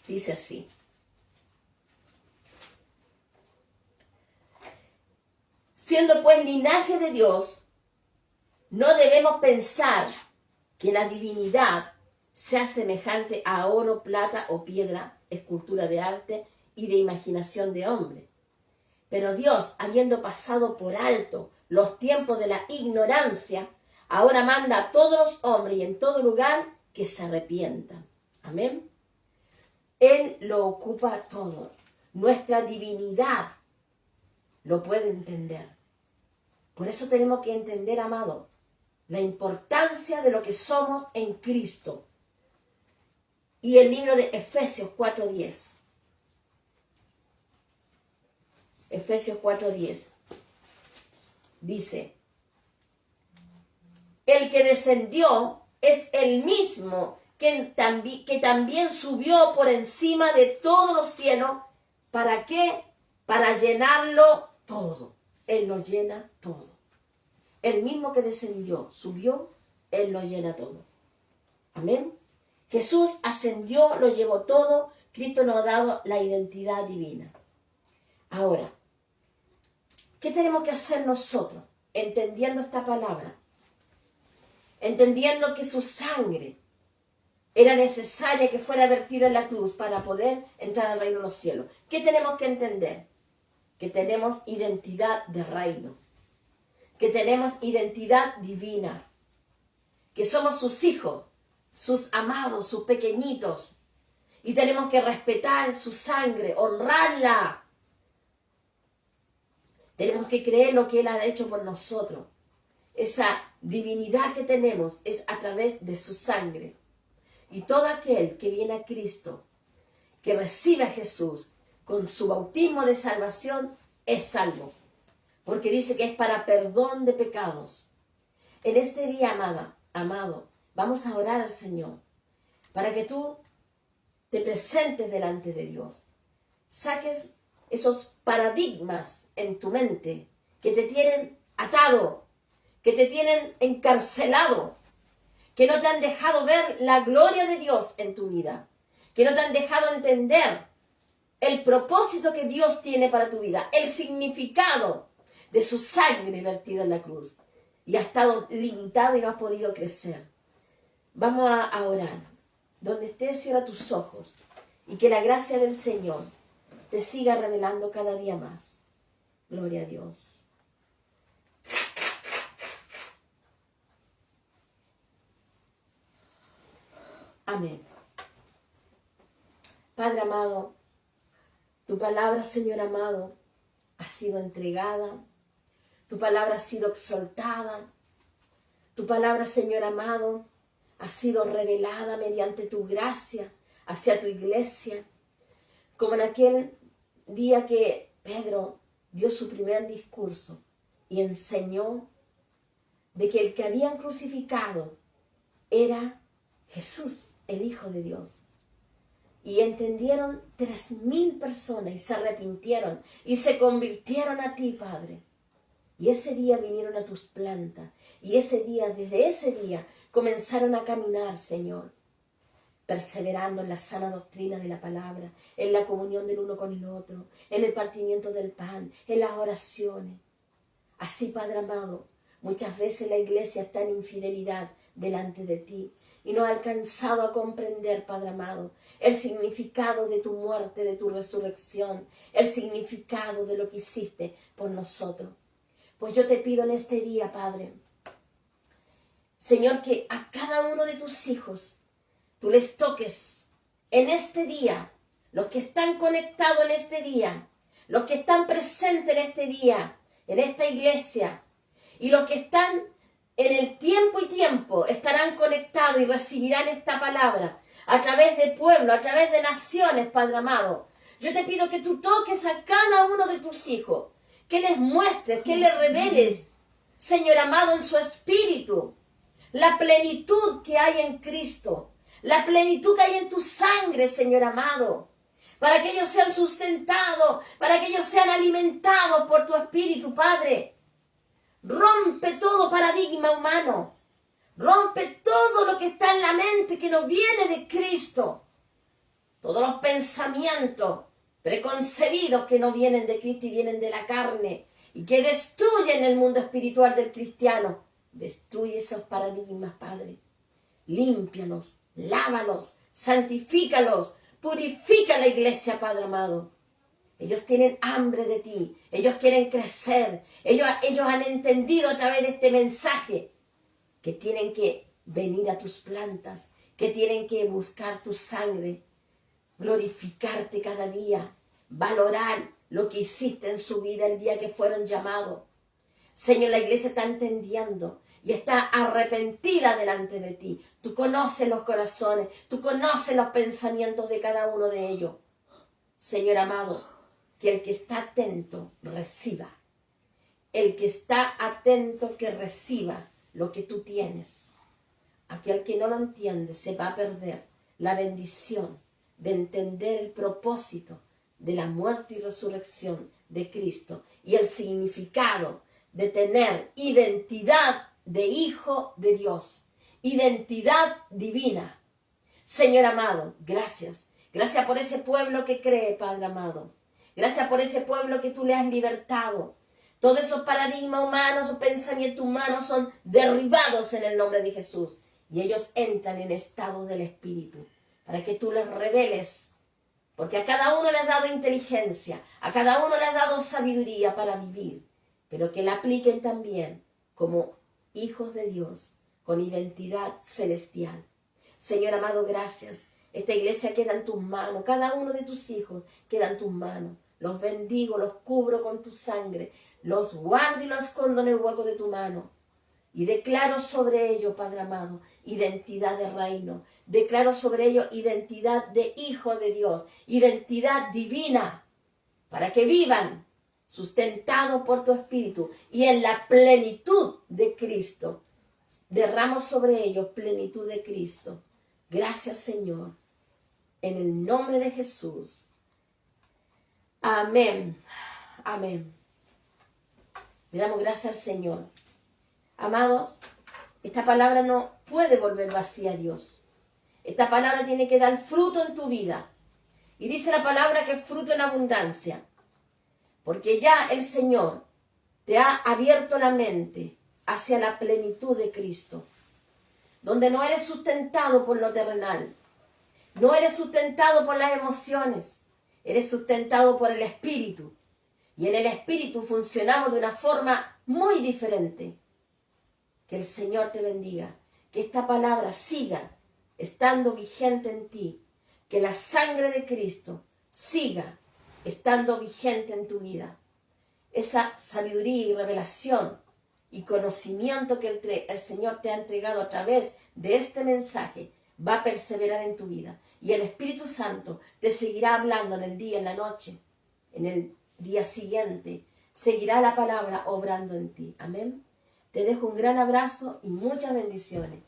Dice así. Siendo pues linaje de Dios, no debemos pensar que la divinidad sea semejante a oro, plata o piedra, escultura de arte y de imaginación de hombre. Pero Dios, habiendo pasado por alto los tiempos de la ignorancia, ahora manda a todos los hombres y en todo lugar que se arrepientan. Amén. Él lo ocupa todo. Nuestra divinidad lo puede entender. Por eso tenemos que entender, amado, la importancia de lo que somos en Cristo. Y el libro de Efesios 4:10. Efesios 4:10. Dice, el que descendió es el mismo que también subió por encima de todos los cielos. ¿Para qué? Para llenarlo todo. Él lo llena todo. El mismo que descendió, subió, Él lo llena todo. Amén. Jesús ascendió, lo llevó todo. Cristo nos ha dado la identidad divina. Ahora, ¿qué tenemos que hacer nosotros? Entendiendo esta palabra. Entendiendo que su sangre era necesaria que fuera vertida en la cruz para poder entrar al reino de los cielos. ¿Qué tenemos que entender? Que tenemos identidad de reino. Que tenemos identidad divina. Que somos sus hijos, sus amados, sus pequeñitos. Y tenemos que respetar su sangre, honrarla. Tenemos que creer lo que Él ha hecho por nosotros. Esa divinidad que tenemos es a través de su sangre. Y todo aquel que viene a Cristo, que recibe a Jesús con su bautismo de salvación, es salvo. Porque dice que es para perdón de pecados. En este día, amado, vamos a orar al Señor para que tú te presentes delante de Dios. Saques esos paradigmas en tu mente que te tienen atado, que te tienen encarcelado, que no te han dejado ver la gloria de Dios en tu vida, que no te han dejado entender el propósito que Dios tiene para tu vida, el significado de su sangre vertida en la cruz. Y has estado limitado y no has podido crecer. Vamos a orar. Donde estés, cierra tus ojos y que la gracia del Señor te siga revelando cada día más. Gloria a Dios. Amén. Padre amado, tu palabra, Señor amado, ha sido entregada. Tu palabra ha sido exaltada. Tu palabra, Señor amado, ha sido revelada mediante tu gracia hacia tu iglesia. Como en aquel día que Pedro dio su primer discurso y enseñó de que el que habían crucificado era Jesús, el Hijo de Dios. Y entendieron 3.000 personas y se arrepintieron y se convirtieron a ti, Padre. Y ese día vinieron a tus plantas. Y desde ese día, comenzaron a caminar, Señor, perseverando en la sana doctrina de la palabra, en la comunión del uno con el otro, en el partimiento del pan, en las oraciones. Así, Padre amado, muchas veces la iglesia está en infidelidad delante de ti y no ha alcanzado a comprender, Padre amado, el significado de tu muerte, de tu resurrección, el significado de lo que hiciste por nosotros. Pues yo te pido en este día, Padre, Señor, que a cada uno de tus hijos tú les toques en este día, los que están conectados en este día, los que están presentes en este día, en esta iglesia, y los que están en el tiempo y tiempo estarán conectados y recibirán esta palabra a través de pueblos, a través de naciones, Padre amado. Yo te pido que tú toques a cada uno de tus hijos, que les muestres, que les reveles, Señor amado, en su espíritu, la plenitud que hay en Cristo, la plenitud que hay en tu sangre, Señor amado, para que ellos sean sustentados, para que ellos sean alimentados por tu espíritu, Padre. Rompe todo paradigma humano, rompe todo lo que está en la mente que no viene de Cristo, todos los pensamientos preconcebidos que no vienen de Cristo y vienen de la carne y que destruyen el mundo espiritual del cristiano. Destruye esos paradigmas, Padre. Límpialos, lávalos, santifícalos, purifica la iglesia, Padre amado. Ellos tienen hambre de ti, ellos quieren crecer, ellos han entendido a través de este mensaje que tienen que venir a tus plantas, que tienen que buscar tu sangre, glorificarte cada día, valorar lo que hiciste en su vida el día que fueron llamados. Señor, la iglesia está entendiendo y está arrepentida delante de ti. Tú conoces los corazones, tú conoces los pensamientos de cada uno de ellos. Señor amado, que el que está atento reciba. El que está atento que reciba lo que tú tienes. Aquel que no lo entiende se va a perder la bendición de entender el propósito de la muerte y resurrección de Cristo y el significado de tener identidad de hijo de Dios, identidad divina. Señor amado, gracias. Gracias por ese pueblo que cree, Padre amado. Gracias por ese pueblo que tú le has libertado. Todos esos paradigmas humanos, esos pensamientos humanos son derribados en el nombre de Jesús. Y ellos entran en estado del Espíritu para que tú les reveles. Porque a cada uno le has dado inteligencia, a cada uno le has dado sabiduría para vivir. Pero que la apliquen también como hijos de Dios, con identidad celestial. Señor amado, gracias. Esta iglesia queda en tus manos, cada uno de tus hijos queda en tus manos. Los bendigo, los cubro con tu sangre, los guardo y los escondo en el hueco de tu mano. Y declaro sobre ellos, Padre amado, identidad de reino. Declaro sobre ellos identidad de hijo de Dios, identidad divina, para que vivan sustentados por tu Espíritu y en la plenitud de Cristo. Derramo sobre ellos plenitud de Cristo. Gracias, Señor. En el nombre de Jesús. Amén. Amén. Le damos gracias al Señor. Amados, esta palabra no puede volver vacía a Dios. Esta palabra tiene que dar fruto en tu vida. Y dice la palabra que es fruto en abundancia. Porque ya el Señor te ha abierto la mente hacia la plenitud de Cristo. Donde no eres sustentado por lo terrenal. No eres sustentado por las emociones. Eres sustentado por el Espíritu. Y en el Espíritu funcionamos de una forma muy diferente. Que el Señor te bendiga. Que esta palabra siga estando vigente en ti. Que la sangre de Cristo siga estando vigente en tu vida. Esa sabiduría y revelación y conocimiento que el Señor te ha entregado a través de este mensaje va a perseverar en tu vida. Y el Espíritu Santo te seguirá hablando en el día, en la noche, en el día siguiente. Seguirá la palabra obrando en ti. Amén. Te dejo un gran abrazo y muchas bendiciones.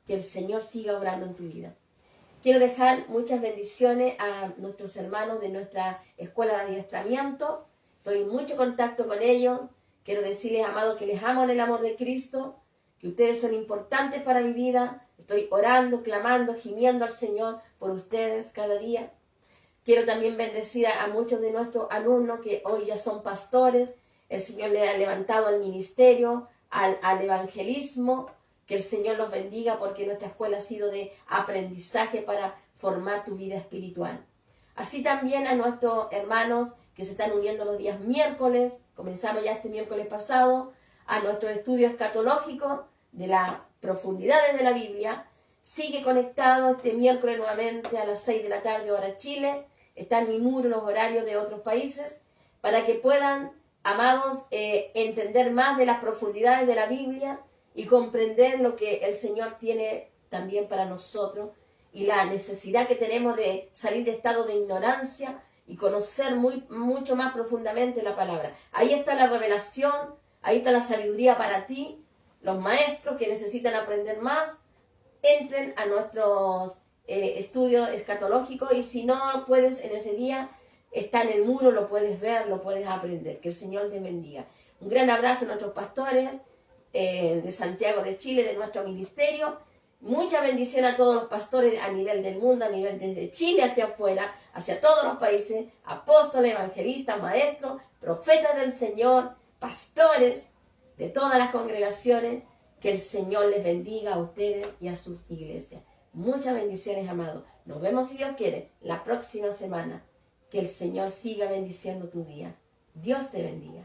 Que el Señor siga obrando en tu vida. Quiero dejar muchas bendiciones a nuestros hermanos de nuestra escuela de adiestramiento. Estoy en mucho contacto con ellos. Quiero decirles, amados, que les amo en el amor de Cristo, que ustedes son importantes para mi vida. Estoy orando, clamando, gimiendo al Señor por ustedes cada día. Quiero también bendecir a muchos de nuestros alumnos que hoy ya son pastores. El Señor les ha levantado al ministerio, al evangelismo. Que el Señor los bendiga porque nuestra escuela ha sido de aprendizaje para formar tu vida espiritual. Así también a nuestros hermanos que se están uniendo los días miércoles, comenzamos ya este miércoles pasado, a nuestro estudio escatológico de las profundidades de la Biblia. Sigue conectado este miércoles nuevamente a las 6 de la tarde, hora Chile. Está en mi muro los horarios de otros países para que puedan, amados, entender más de las profundidades de la Biblia y comprender lo que el Señor tiene también para nosotros y la necesidad que tenemos de salir de estado de ignorancia y conocer mucho más profundamente la palabra. Ahí está la revelación, ahí está la sabiduría para ti. Los maestros que necesitan aprender más, entren a nuestros estudios escatológicos y si no puedes en ese día, está en el muro, lo puedes ver, lo puedes aprender. Que el Señor te bendiga. Un gran abrazo a nuestros pastores de Santiago de Chile, de nuestro ministerio. Mucha bendición a todos los pastores a nivel del mundo, a nivel desde Chile hacia afuera, hacia todos los países, apóstoles, evangelistas, maestros, profetas del Señor, pastores de todas las congregaciones. Que el Señor les bendiga a ustedes y a sus iglesias. Muchas bendiciones, amados. Nos vemos, si Dios quiere, la próxima semana. Que el Señor siga bendiciendo tu día. Dios te bendiga.